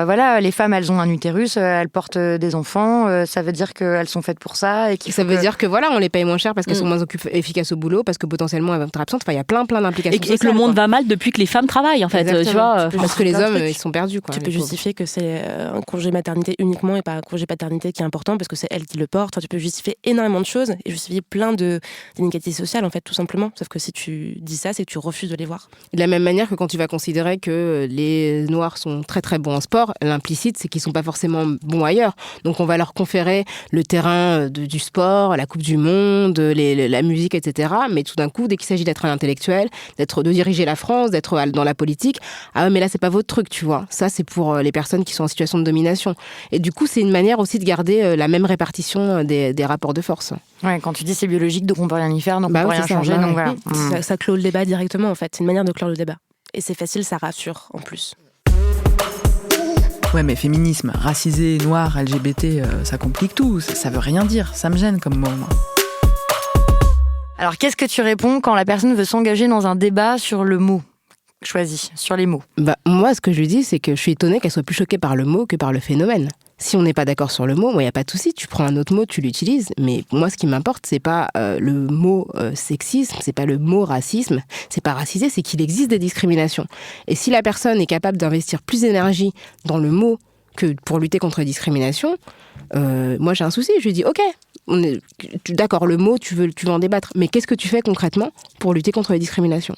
voilà, les femmes, elles ont un utérus, elles portent des enfants, ça veut dire qu'elles sont faites pour ça. Et ça veut dire que voilà, on les paye moins cher parce qu'elles sont moins efficaces au boulot, parce que potentiellement elles vont être absentes. Enfin, il y a plein d'implications sociales. Et que le monde va mal depuis que les femmes travaillent, en fait. Tu vois, parce que les hommes, ils sont perdus. Quoi, tu peux justifier que c'est un congé maternité uniquement et pas un congé paternité qui est important parce que c'est elle qui le porte. Enfin, tu peux justifier énormément de choses et justifier plein d'inégalités sociales, en fait, tout simplement. Sauf que si tu dis ça, c'est que tu refuses de les voir. De la même manière que quand tu vas considérer que les Noirs sont très très bons en sport, l'implicite, c'est qu'ils sont pas forcément bons ailleurs. Donc on va leur conférer le terrain du sport, la Coupe du Monde, la musique, etc. Mais tout d'un coup, dès qu'il s'agit d'être un intellectuel, de diriger la France, d'être dans la politique, ah mais là c'est pas votre truc, tu vois. Ça c'est pour les personnes qui sont en situation de domination. Et du coup, c'est une manière aussi de garder la même répartition des rapports de force. Ouais, quand tu dis c'est biologique, donc on peut rien y faire, donc on peut rien changer, ça, donc voilà. Ça clôt le débat directement, en fait. C'est une manière de clore le débat. Et c'est facile, ça rassure, en plus. Ouais, mais féminisme, racisé, noir, LGBT, ça complique tout. Ça veut rien dire. Ça me gêne comme mot, moi. Alors, qu'est-ce que tu réponds quand la personne veut s'engager dans un débat sur le mot ? choisi sur les mots? Moi, ce que je lui dis, c'est que je suis étonnée qu'elle soit plus choquée par le mot que par le phénomène. Si on n'est pas d'accord sur le mot, il n'y a pas de souci, tu prends un autre mot, tu l'utilises. Mais moi, ce qui m'importe, c'est pas le mot sexisme, c'est pas le mot racisme, c'est pas racisé, c'est qu'il existe des discriminations. Et si la personne est capable d'investir plus d'énergie dans le mot que pour lutter contre les discriminations, moi j'ai un souci. Je lui dis, ok, d'accord, le mot, tu veux en débattre, mais qu'est-ce que tu fais concrètement pour lutter contre les discriminations ?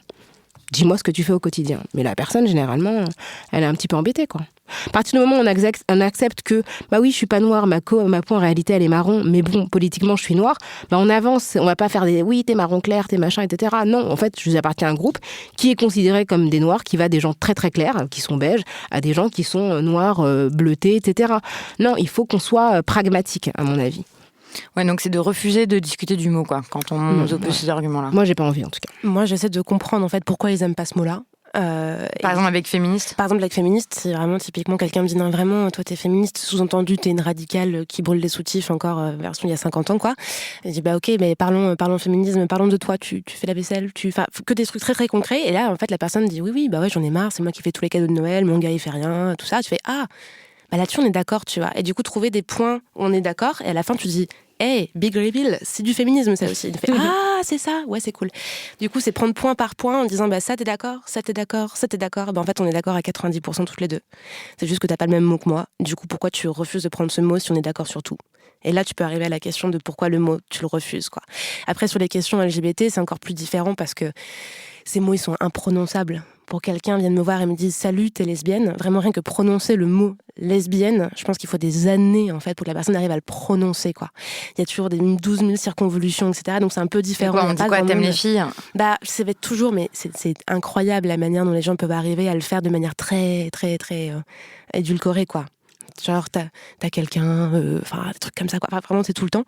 Dis-moi ce que tu fais au quotidien. Mais la personne, généralement, elle est un petit peu embêtée, quoi. À partir du moment où on accepte que, bah oui, je suis pas noire, ma peau, en réalité, elle est marron, mais bon, politiquement, je suis noire, bah on avance, on va pas faire des, oui, t'es marron clair, t'es machin, etc. Non, en fait, je appartiens à un groupe qui est considéré comme des noirs, qui va des gens très très clairs, qui sont beiges, à des gens qui sont noirs, bleutés, etc. Non, il faut qu'on soit pragmatique, à mon avis. Ouais, donc c'est de refuser de discuter du mot, quoi, quand on oppose ces arguments-là. Moi, j'ai pas envie, en tout cas. Moi, j'essaie de comprendre, en fait, pourquoi ils aiment pas ce mot-là. Par exemple, avec féministe. Par exemple, avec féministe, c'est vraiment typiquement quelqu'un me dit non, vraiment, toi t'es féministe, sous-entendu t'es une radicale qui brûle les soutifs encore version il y a 50 ans, quoi. Et je dis bah ok, mais parlons féminisme, parlons de toi, tu fais la vaisselle, que des trucs très très concrets. Et là, en fait, la personne dit oui, bah ouais, j'en ai marre, c'est moi qui fais tous les cadeaux de Noël, mon gars il fait rien, tout ça. Tu fais ah, bah là-dessus on est d'accord, tu vois. Et du coup, trouver des points où on est d'accord, et à la fin tu dis hey, big reveal, c'est du féminisme ça aussi. Il fait ah, c'est ça, ouais, c'est cool. Du coup, c'est prendre point par point en disant bah ça t'es d'accord, ça t'es d'accord, ça t'es d'accord. Bah en fait, on est d'accord à 90% toutes les deux. C'est juste que t'as pas le même mot que moi. Du coup, pourquoi tu refuses de prendre ce mot si on est d'accord sur tout ? Et là, tu peux arriver à la question de pourquoi le mot, tu le refuses, quoi. Après, sur les questions LGBT, c'est encore plus différent parce que ces mots, ils sont imprononçables. Pour quelqu'un vient de me voir et me dit « Salut, t'es lesbienne », vraiment rien que prononcer le mot « lesbienne », je pense qu'il faut des années, en fait, pour que la personne arrive à le prononcer, quoi. Il y a toujours des 12 000 circonvolutions, etc. Donc c'est un peu différent. On dit quoi, t'aimes les filles ? Bah, ça va être toujours, mais c'est incroyable la manière dont les gens peuvent arriver à le faire de manière très, très, très édulcorée, quoi. Genre, t'as quelqu'un, des trucs comme ça, quoi. Enfin, vraiment, c'est tout le temps.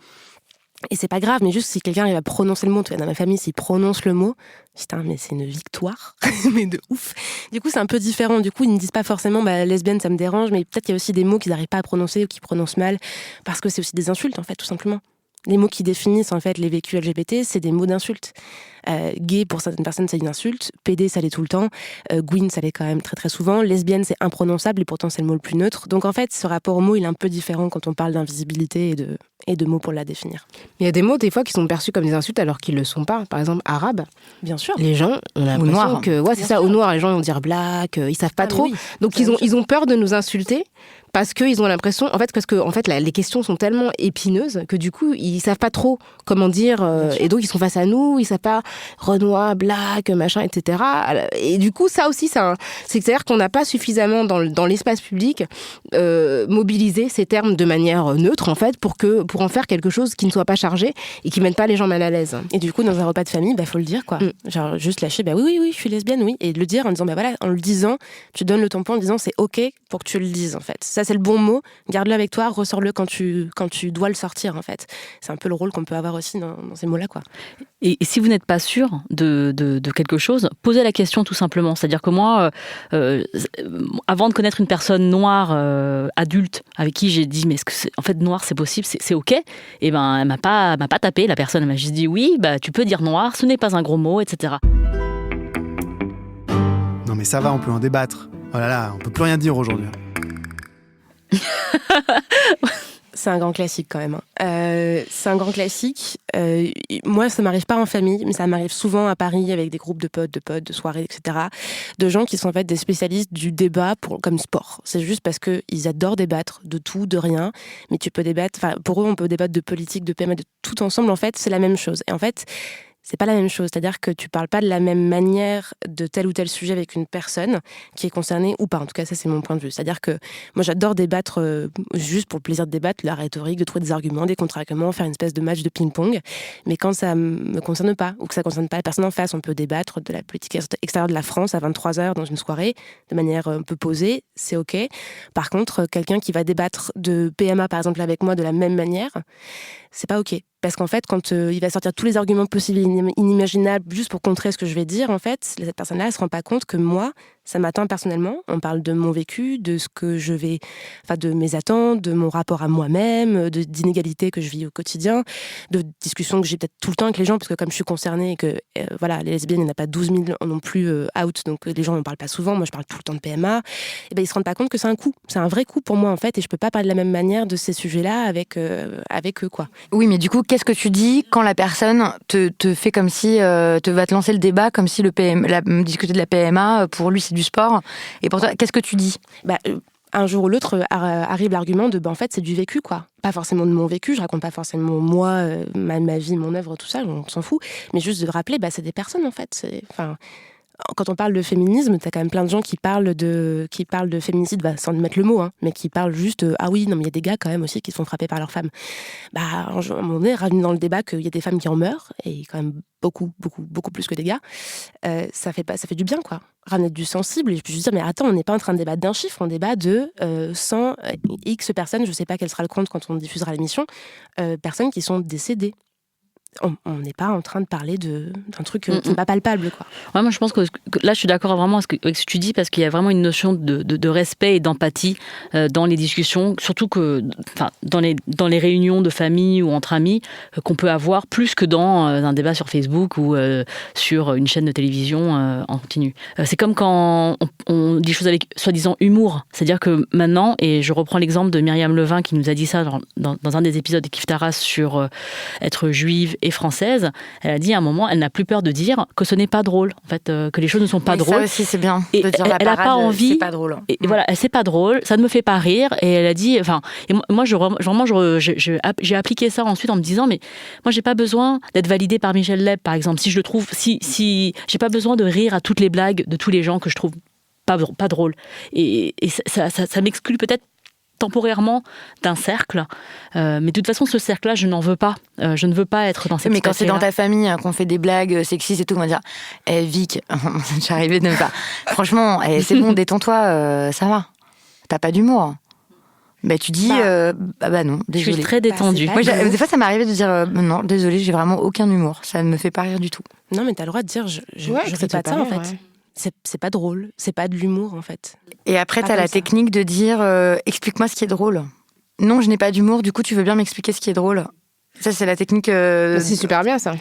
Et c'est pas grave, mais juste si quelqu'un arrive à prononcer le mot, dans ma famille, s'il prononce le mot, putain, mais c'est une victoire, mais de ouf. Du coup, c'est un peu différent. Du coup, ils ne disent pas forcément, bah, lesbienne, ça me dérange, mais peut-être qu'il y a aussi des mots qu'ils n'arrivent pas à prononcer ou qu'ils prononcent mal, parce que c'est aussi des insultes, en fait, tout simplement. Les mots qui définissent, en fait, les vécus LGBT, c'est des mots d'insultes. Gay, pour certaines personnes, c'est une insulte. PD, ça l'est tout le temps. Gwyn, ça l'est quand même très très souvent. Lesbienne, c'est imprononçable et pourtant c'est le mot le plus neutre. Donc en fait, ce rapport au mot, il est un peu différent quand on parle d'invisibilité et de mots pour la définir. Il y a des mots, des fois, qui sont perçus comme des insultes alors qu'ils ne le sont pas. Par exemple, arabe. Bien sûr. Les gens, on a l'impression que... Ouais, c'est ça, au noir, les gens vont dire black, ils savent pas trop. Oui. Donc ils ont peur de nous insulter parce qu'ils ont l'impression... En fait, les questions sont tellement épineuses que du coup, ils savent pas trop comment dire. Et donc, ils sont face à nous, ils savent pas Renoir, black, machin, etc. Et du coup, ça aussi, c'est-à-dire qu'on n'a pas suffisamment dans l'espace public mobilisé ces termes de manière neutre, en fait, pour en faire quelque chose qui ne soit pas chargé et qui ne mette pas les gens mal à l'aise. Et du coup, dans un repas de famille, faut le dire, quoi. Genre, juste lâcher, oui, je suis lesbienne, oui. Et le dire en disant, voilà, en le disant, tu donnes le tampon en disant, c'est OK pour que tu le dises, en fait. Ça, c'est le bon mot. Garde-le avec toi, ressors-le quand tu dois le sortir, en fait. C'est un peu le rôle qu'on peut avoir aussi dans ces mots-là, quoi. Et si vous n'êtes pas sûr de quelque chose, posez la question tout simplement. C'est-à-dire que moi, avant de connaître une personne noire adulte avec qui j'ai dit mais est-ce que en fait noir c'est possible, c'est OK, et ben elle m'a pas tapé, la personne elle m'a juste dit oui, bah tu peux dire noir, ce n'est pas un gros mot, etc. Non mais ça va, on peut en débattre. Oh là là, on peut plus rien dire aujourd'hui. C'est un grand classique quand même. C'est un grand classique. Moi, ça m'arrive pas en famille, mais ça m'arrive souvent à Paris avec des groupes de potes, de soirées, etc. De gens qui sont en fait des spécialistes du débat comme sport. C'est juste parce qu'ils adorent débattre de tout, de rien. Mais tu peux débattre. Enfin, pour eux, on peut débattre de politique, de PMA, de tout ensemble. En fait, c'est la même chose. Et en fait, c'est pas la même chose. C'est-à-dire que tu parles pas de la même manière de tel ou tel sujet avec une personne qui est concernée ou pas. En tout cas, ça, c'est mon point de vue. C'est-à-dire que moi, j'adore débattre juste pour le plaisir de débattre, la rhétorique, de trouver des arguments, des contre-arguments, faire une espèce de match de ping-pong. Mais quand ça me concerne pas ou que ça concerne pas la personne en face, on peut débattre de la politique extérieure de la France à 23h dans une soirée de manière un peu posée, c'est OK. Par contre, quelqu'un qui va débattre de PMA, par exemple, avec moi de la même manière, c'est pas OK. Parce qu'en fait, quand il va sortir tous les arguments possibles et inimaginables juste pour contrer ce que je vais dire, en fait, cette personne-là, elle se rend pas compte que moi, Ça m'atteint personnellement. On parle de mon vécu, de ce que je vais, de mes attentes, de mon rapport à moi-même, d'inégalités que je vis au quotidien, de discussions que j'ai peut-être tout le temps avec les gens, parce que comme je suis concernée et que les lesbiennes, il n'y en a pas 12 000 non plus out, donc les gens n'en parlent pas souvent. Moi, je parle tout le temps de PMA. Et ben ils se rendent pas compte que c'est un coup. C'est un vrai coup pour moi en fait, et je peux pas parler de la même manière de ces sujets-là avec eux quoi. Oui, mais du coup, qu'est-ce que tu dis quand la personne te fait comme si va te lancer le débat, comme si discuter de la PMA pour lui c'est du sport, et pour toi, qu'est-ce que tu dis ? Un jour ou l'autre arrive l'argument de en fait c'est du vécu quoi. Pas forcément de mon vécu, je raconte pas forcément moi, ma vie, mon œuvre, tout ça, on s'en fout, mais juste de rappeler c'est des personnes en fait. Quand on parle de féminisme, t'as quand même plein de gens qui parlent de féminicide, sans mettre le mot, mais qui parlent juste ah oui, non mais il y a des gars quand même aussi qui se font frapper par leurs femmes. À un moment donné, ramener dans le débat qu'il y a des femmes qui en meurent, et quand même beaucoup plus que des gars, ça fait du bien quoi. Ramener du sensible, et je peux juste dire mais attends, on n'est pas en train de débattre d'un chiffre, on débat de 100 X personnes, je sais pas quel sera le compte quand on diffusera l'émission, personnes qui sont décédées. On n'est pas en train de parler d'un truc qui n'est pas palpable, quoi. Ouais, moi, je pense que là, je suis d'accord vraiment avec ce que tu dis, parce qu'il y a vraiment une notion de respect et d'empathie dans les discussions, surtout que dans les réunions de famille ou entre amis, qu'on peut avoir plus que dans un débat sur Facebook ou sur une chaîne de télévision en continu. C'est comme quand on dit des choses avec soi-disant humour. C'est-à-dire que maintenant, et je reprends l'exemple de Myriam Levin qui nous a dit ça dans un des épisodes de Kif Taras sur être juive et française, elle a dit à un moment, elle n'a plus peur de dire que ce n'est pas drôle, en fait, que les choses ne sont pas drôles. Ça aussi, c'est bien et de dire elle n'a pas envie. C'est pas drôle. Et voilà, c'est pas drôle, ça ne me fait pas rire. Et elle a dit, et moi, j'ai appliqué ça ensuite en me disant, mais moi, j'ai pas besoin d'être validée par Michel Leb, par exemple. Si je le trouve, si j'ai pas besoin de rire à toutes les blagues de tous les gens que je trouve pas drôles. Et ça m'exclut peut-être temporairement d'un cercle, mais de toute façon ce cercle-là je n'en veux pas, je ne veux pas être dans cette mais quand c'est dans ta famille qu'on fait des blagues sexistes et tout, on va dire Vic, j'arrivais de ne pas franchement, c'est bon, détends-toi, ça va, t'as pas d'humour. Tu dis non, désolé. Je suis très détendue. Moi, des fois ça m'est arrivé de dire non, désolé, j'ai vraiment aucun humour, ça ne me fait pas rire du tout. Non mais t'as le droit de dire je fais pas de ça en fait. C'est pas drôle, c'est pas de l'humour en fait. Et après, t'as la technique de dire explique-moi ce qui est drôle. Non, je n'ai pas d'humour, du coup, tu veux bien m'expliquer ce qui est drôle. Ça, c'est la technique. C'est super bien ça.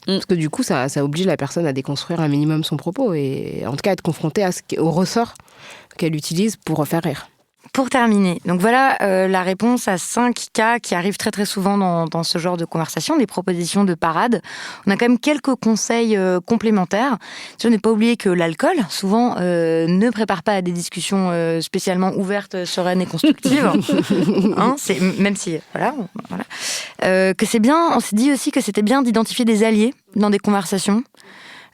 Parce que du coup, ça oblige la personne à déconstruire un minimum son propos et en tout cas à être confrontée au ressort qu'elle utilise pour faire rire. Pour terminer, donc voilà la réponse à 5 cas qui arrivent très très souvent dans ce genre de conversation, des propositions de parade. On a quand même quelques conseils complémentaires. Je n'ai pas oublié que l'alcool, souvent, ne prépare pas à des discussions spécialement ouvertes, sereines et constructives. Même si, voilà. Que c'est bien, on s'est dit aussi que c'était bien d'identifier des alliés dans des conversations.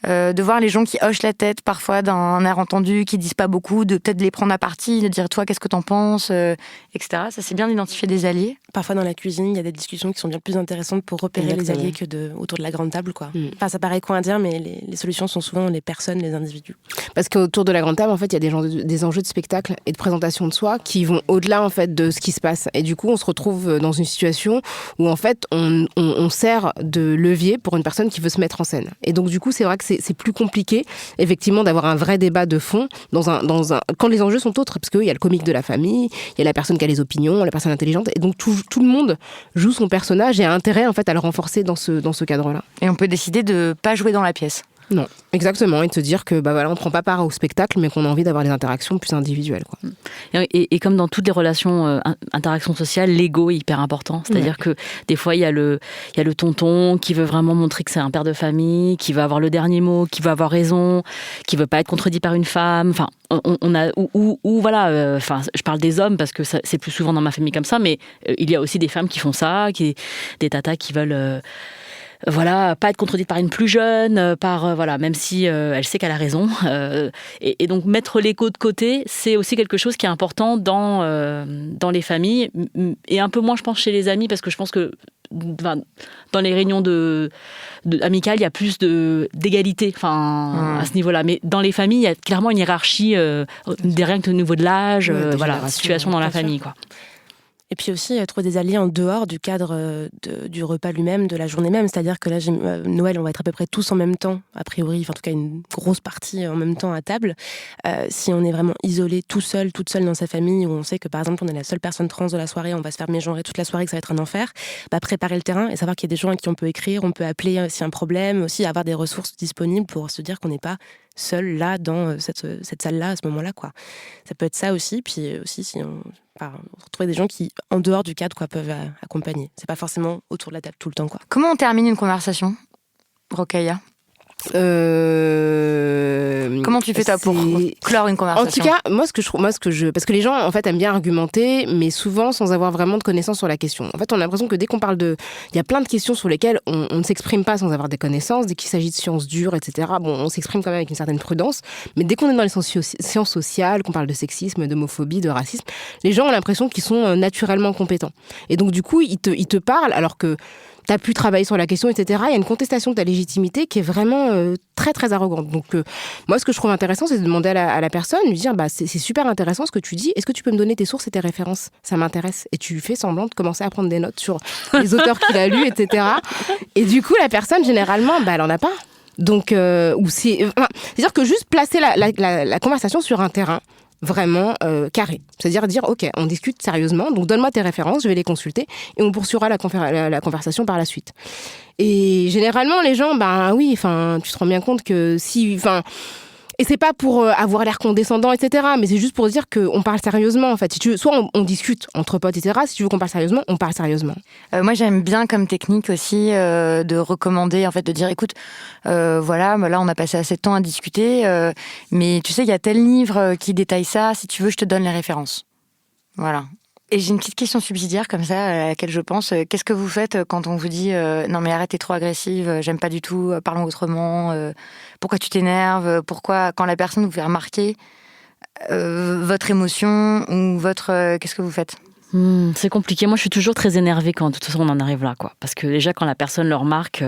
De voir les gens qui hochent la tête parfois d'un air entendu, qui disent pas beaucoup, de peut-être les prendre à partie, de dire toi qu'est-ce que t'en penses, etc. Ça c'est bien d'identifier des alliés. Parfois dans la cuisine, il y a des discussions qui sont bien plus intéressantes pour repérer les alliés que autour de la grande table, quoi. Ça paraît con à dire, mais les solutions sont souvent les personnes, les individus. Parce qu'autour de la grande table, en fait, il y a des enjeux de spectacle et de présentation de soi qui vont au-delà en fait de ce qui se passe. Et du coup, on se retrouve dans une situation où en fait, on sert de levier pour une personne qui veut se mettre en scène. Et donc du coup, c'est vrai que c'est plus compliqué, effectivement, d'avoir un vrai débat de fond quand les enjeux sont autres, parce qu'il y a le comique de la famille, il y a la personne qui a les opinions, la personne intelligente, et donc tout le monde joue son personnage et a intérêt en fait à le renforcer dans ce cadre-là. Et on peut décider de pas jouer dans la pièce. Non, exactement, et de se dire que on prend pas part au spectacle, mais qu'on a envie d'avoir des interactions plus individuelles, quoi. Et comme dans toutes les relations, interactions sociales, l'ego est hyper important. C'est-à-dire que des fois, il y a le tonton qui veut vraiment montrer que c'est un père de famille, qui va avoir le dernier mot, qui va avoir raison, qui veut pas être contredit par une femme. Enfin, je parle des hommes parce que c'est plus souvent dans ma famille comme ça, mais il y a aussi des femmes qui font ça, des tatas qui veulent pas être contredite par une plus jeune, même si elle sait qu'elle a raison. Et donc mettre l'écho de côté, c'est aussi quelque chose qui est important dans les familles, et un peu moins, je pense, chez les amis, parce que je pense que dans les réunions amicales, il y a plus d'égalité à ce niveau-là. Mais dans les familles, il y a clairement une hiérarchie, rien que au niveau de l'âge, situation dans la famille, quoi. Et puis aussi trouver des alliés en dehors du cadre du repas lui-même, de la journée même. C'est-à-dire que là, Noël, on va être à peu près tous en même temps, a priori, enfin, en tout cas une grosse partie en même temps à table. Si on est vraiment isolé, tout seul, toute seule dans sa famille, où on sait que par exemple on est la seule personne trans de la soirée, on va se faire mégenrer toute la soirée, que ça va être un enfer, préparer le terrain et savoir qu'il y a des gens à qui on peut écrire, on peut appeler s'il y a un problème, aussi avoir des ressources disponibles pour se dire qu'on n'est pas seul là dans cette salle-là à ce moment-là, quoi. Ça peut être ça aussi, puis aussi si on retrouver des gens qui, en dehors du cadre, quoi, peuvent accompagner. C'est pas forcément autour de la table tout le temps, quoi. Comment on termine une conversation, Rokhaya ? Comment tu fais toi pour clore une conversation ? En tout cas, moi, parce que les gens en fait aiment bien argumenter, mais souvent sans avoir vraiment de connaissances sur la question. En fait, on a l'impression que dès qu'on parle il y a plein de questions sur lesquelles on ne s'exprime pas sans avoir des connaissances. Dès qu'il s'agit de sciences dures, etc. Bon, on s'exprime quand même avec une certaine prudence. Mais dès qu'on est dans les sciences sociales, qu'on parle de sexisme, d'homophobie, de racisme, les gens ont l'impression qu'ils sont naturellement compétents. Et donc du coup, ils te parlent alors que t'as pu travailler sur la question, etc. Il y a une contestation de ta légitimité qui est vraiment très, très arrogante. Donc, moi, ce que je trouve intéressant, c'est de demander à la personne, lui dire, c'est super intéressant ce que tu dis. Est-ce que tu peux me donner tes sources et tes références ? Ça m'intéresse. Et tu fais semblant de commencer à prendre des notes sur les auteurs qu'il a lus, etc. Et du coup, la personne, généralement, elle en a pas. Donc, c'est-à-dire que juste placer la conversation sur un terrain vraiment carré. C'est-à-dire dire, OK, on discute sérieusement, donc donne-moi tes références, je vais les consulter, et on poursuivra la conversation par la suite. Et généralement, les gens, oui, tu te rends bien compte que et c'est pas pour avoir l'air condescendant, etc., mais c'est juste pour dire qu'on parle sérieusement, en fait. Si tu veux, soit on discute entre potes, etc., si tu veux qu'on parle sérieusement, on parle sérieusement. Moi, j'aime bien comme technique aussi de recommander, en fait, de dire, écoute, voilà, là, on a passé assez de temps à discuter, mais tu sais, il y a tel livre qui détaille ça, si tu veux, je te donne les références. Voilà. Et j'ai une petite question subsidiaire comme ça à laquelle je pense. Qu'est-ce que vous faites quand on vous dit non mais arrête, t'es trop agressive, j'aime pas du tout, parlons autrement, pourquoi tu t'énerves, pourquoi quand la personne vous fait remarquer votre émotion ou qu'est-ce que vous faites ? C'est compliqué. Moi, je suis toujours très énervée quand de toute façon on en arrive là, quoi. Parce que déjà, quand la personne le remarque,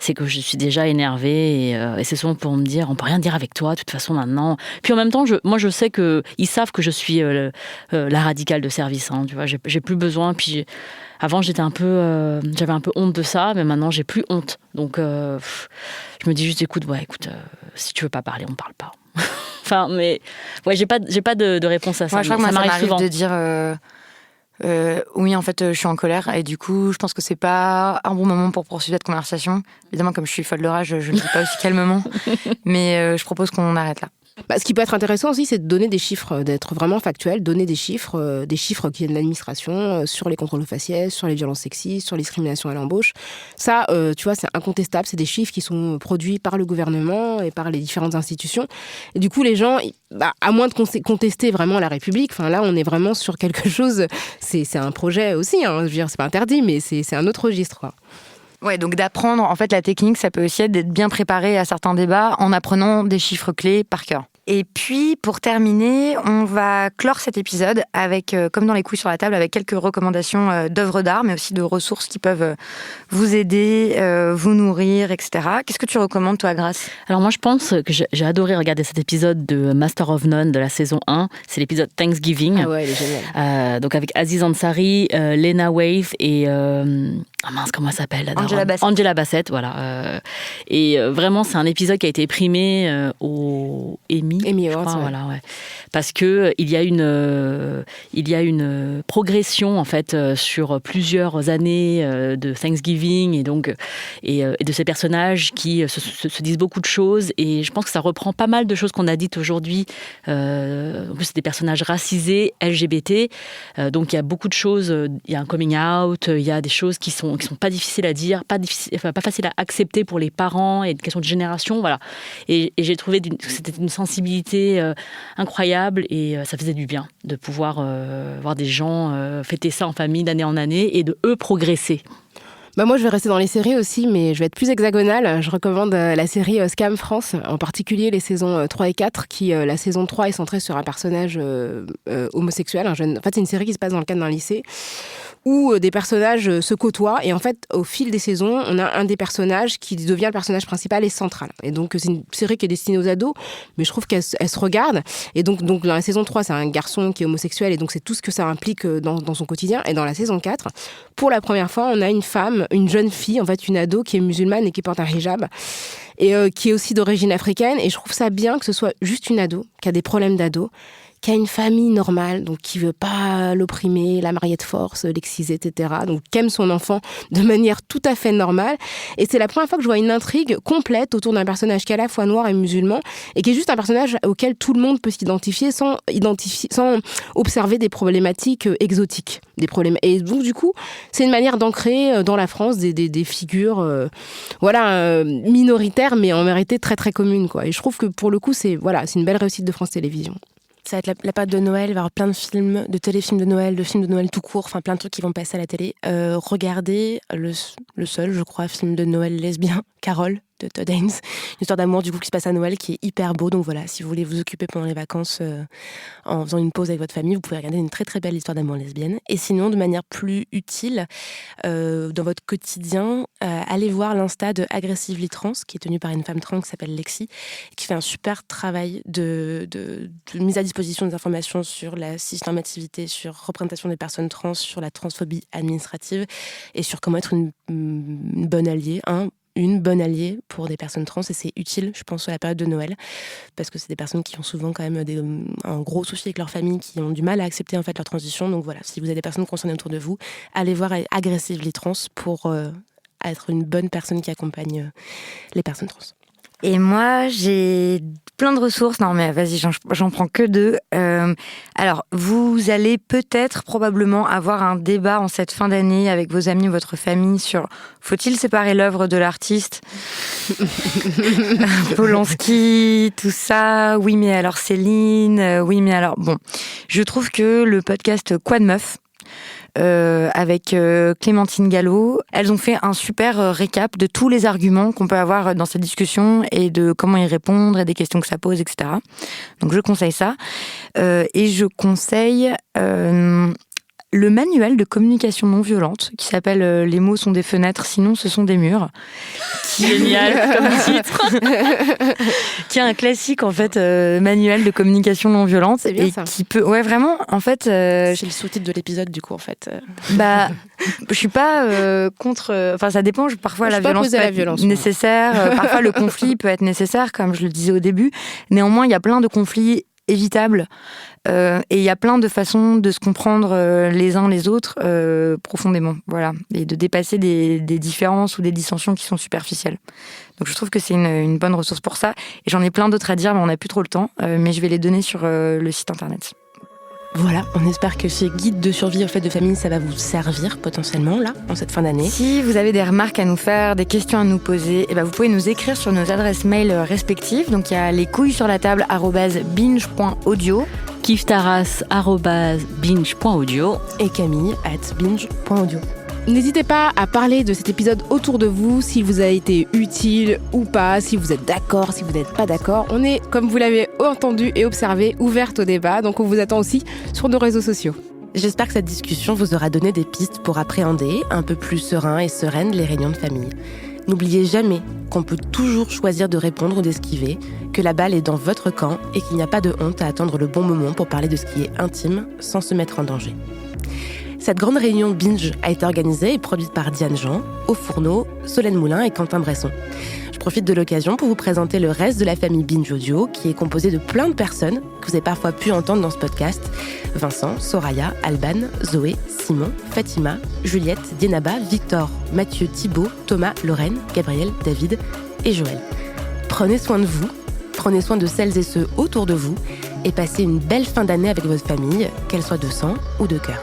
c'est que je suis déjà énervée et c'est souvent pour me dire, on peut rien dire avec toi, de toute façon maintenant. Puis en même temps, moi, je sais que ils savent que je suis la radicale de service. Hein, tu vois, j'ai plus besoin. Puis avant, j'avais un peu honte de ça, mais maintenant, j'ai plus honte. Donc, je me dis juste, écoute, si tu veux pas parler, on parle pas. Enfin, mais ouais, j'ai pas de réponse à ça. Ouais, je crois que ça ça m'arrive souvent de dire. Oui, en fait, je suis en colère et du coup, je pense que c'est pas un bon moment pour poursuivre cette conversation. Évidemment, comme je suis folle de rage, je le dis pas aussi calmement, mais je propose qu'on arrête là. Ce qui peut être intéressant aussi, c'est de donner des chiffres, d'être vraiment factuel, donner des chiffres qui viennent de l'administration sur les contrôles aux faciès, sur les violences sexistes, sur les discriminations à l'embauche. Ça, tu vois, c'est incontestable, c'est des chiffres qui sont produits par le gouvernement et par les différentes institutions. Et du coup, les gens, à moins de contester vraiment la République, là, on est vraiment sur quelque chose, c'est un projet aussi, hein, je veux dire, c'est pas interdit, mais c'est un autre registre, quoi. Ouais, donc d'apprendre, en fait, la technique, ça peut aussi être d'être bien préparé à certains débats en apprenant des chiffres clés par cœur. Et puis, pour terminer, on va clore cet épisode avec, comme dans les couilles sur la table, avec quelques recommandations d'œuvres d'art, mais aussi de ressources qui peuvent vous aider, vous nourrir, etc. Qu'est-ce que tu recommandes, toi, Grace ? Alors moi, je pense que j'ai adoré regarder cet épisode de Master of None de la saison 1. C'est l'épisode Thanksgiving. Ah ouais, il est génial. Donc avec Aziz Ansari, Lena Waithe et... comment elle s'appelle ? Angela Bassett, voilà. Et vraiment, c'est un épisode qui a été primé au Emmy Awards, ouais. Voilà, ouais. Parce que il y a une progression en fait sur plusieurs années de Thanksgiving et donc et de ces personnages qui se disent beaucoup de choses, et je pense que ça reprend pas mal de choses qu'on a dites aujourd'hui. En plus, c'est des personnages racisés, LGBT, donc il y a beaucoup de choses. Il y a un coming out, il y a des choses qui sont pas difficiles à dire, pas facile à accepter pour les parents, et une question de génération, voilà. Et j'ai trouvé que c'était une sensibilité incroyable, et ça faisait du bien de pouvoir voir des gens fêter ça en famille d'année en année et de eux progresser. Moi, je vais rester dans les séries aussi, mais je vais être plus hexagonale. Je recommande la série Scam France, en particulier les saisons 3 et 4, qui, la saison 3 est centrée sur un personnage homosexuel, un jeune. En fait, c'est une série qui se passe dans le cadre d'un lycée, où des personnages se côtoient. Et en fait, au fil des saisons, on a un des personnages qui devient le personnage principal et central. Et donc, c'est une série qui est destinée aux ados, mais je trouve qu'elle se regarde. Et donc, dans la saison 3, c'est un garçon qui est homosexuel, et donc c'est tout ce que ça implique dans son quotidien. Et dans la saison 4, pour la première fois, on a une femme, une jeune fille, en fait, une ado qui est musulmane et qui porte un hijab, et qui est aussi d'origine africaine. Et je trouve ça bien que ce soit juste une ado, qui a des problèmes d'ado, qui a une famille normale, donc qui veut pas l'opprimer, la marier de force, l'exciser, etc. Donc qui aime son enfant de manière tout à fait normale. Et c'est la première fois que je vois une intrigue complète autour d'un personnage qui est à la fois noir et musulman, et qui est juste un personnage auquel tout le monde peut s'identifier sans observer des problématiques exotiques. Et donc du coup, c'est une manière d'ancrer dans la France des figures minoritaires, mais en vérité très très communes, quoi. Et je trouve que pour le coup, c'est une belle réussite de France Télévisions. Ça va être la période de Noël, il va y avoir plein de films, de téléfilms de Noël, de films de Noël tout court, enfin plein de trucs qui vont passer à la télé. Regardez le seul, je crois, film de Noël lesbien, Carole, de Todd Haynes. Une histoire d'amour du coup qui se passe à Noël, qui est hyper beau. Donc voilà, si vous voulez vous occuper pendant les vacances en faisant une pause avec votre famille, vous pouvez regarder une très très belle histoire d'amour lesbienne. Et sinon, de manière plus utile, dans votre quotidien, allez voir l'Insta de Aggressively Trans, qui est tenue par une femme trans qui s'appelle Lexi, qui fait un super travail de mise à disposition des informations sur la cisnormativité, sur représentation des personnes trans, sur la transphobie administrative et sur comment être une bonne alliée, une bonne alliée pour des personnes trans. Et c'est utile, je pense, à la période de Noël, parce que c'est des personnes qui ont souvent quand même un gros souci avec leur famille, qui ont du mal à accepter en fait leur transition. Donc voilà, si vous avez des personnes concernées autour de vous, allez voir Aggressively Trans pour être une bonne personne qui accompagne les personnes trans. Et moi, j'ai plein de ressources. Non, mais vas-y, j'en prends que 2. Alors, vous allez probablement avoir un débat en cette fin d'année avec vos amis, votre famille, sur faut-il séparer l'œuvre de l'artiste ? Polanski, tout ça. Oui, mais alors Céline. Oui, mais alors... Bon, je trouve que le podcast Quoi de meuf avec Clémentine Gallo, elles ont fait un super récap de tous les arguments qu'on peut avoir dans cette discussion et de comment y répondre et des questions que ça pose, etc. Donc je conseille ça. Et je conseille le manuel de communication non violente qui s'appelle Les mots sont des fenêtres, sinon ce sont des murs. Génial comme titre. Qui est un classique en fait, manuel de communication non violente. C'est bien et ça. Qui peut, ouais vraiment en fait. C'est le sous-titre de l'épisode du coup en fait. Bah, je suis pas contre. Enfin, ça dépend. Parfois la violence peut être nécessaire. Parfois le conflit peut être nécessaire, comme je le disais au début. Néanmoins, il y a plein de conflits évitables. Et il y a plein de façons de se comprendre les uns les autres profondément, voilà, et de dépasser des différences ou des dissensions qui sont superficielles. Donc je trouve que c'est une bonne ressource pour ça. Et j'en ai plein d'autres à dire, mais on n'a plus trop le temps. Mais je vais les donner sur le site internet. Voilà, on espère que ce guide de survie au fait de famille, ça va vous servir potentiellement là, en cette fin d'année. Si vous avez des remarques à nous faire, des questions à nous poser, vous pouvez nous écrire sur nos adresses mail respectives. Donc il y a lescouillessurlatable@binge.audio, kiftaras@binge.audio et Camille@binge.audio. N'hésitez pas à parler de cet épisode autour de vous, s'il vous a été utile ou pas, si vous êtes d'accord, si vous n'êtes pas d'accord. On est, comme vous l'avez entendu et observé, ouverte au débat, donc on vous attend aussi sur nos réseaux sociaux. J'espère que cette discussion vous aura donné des pistes pour appréhender un peu plus serein et sereine les réunions de famille. N'oubliez jamais qu'on peut toujours choisir de répondre ou d'esquiver, que la balle est dans votre camp et qu'il n'y a pas de honte à attendre le bon moment pour parler de ce qui est intime sans se mettre en danger. Cette grande réunion Binge a été organisée et produite par Diane Jean, Au Fourneau, Solène Moulin et Quentin Bresson. Je profite de l'occasion pour vous présenter le reste de la famille Binge Audio, qui est composée de plein de personnes que vous avez parfois pu entendre dans ce podcast. Vincent, Soraya, Alban, Zoé, Simon, Fatima, Juliette, Dienaba, Victor, Mathieu, Thibaut, Thomas, Lorraine, Gabriel, David et Joël. Prenez soin de vous, prenez soin de celles et ceux autour de vous et passez une belle fin d'année avec votre famille, qu'elle soit de sang ou de cœur.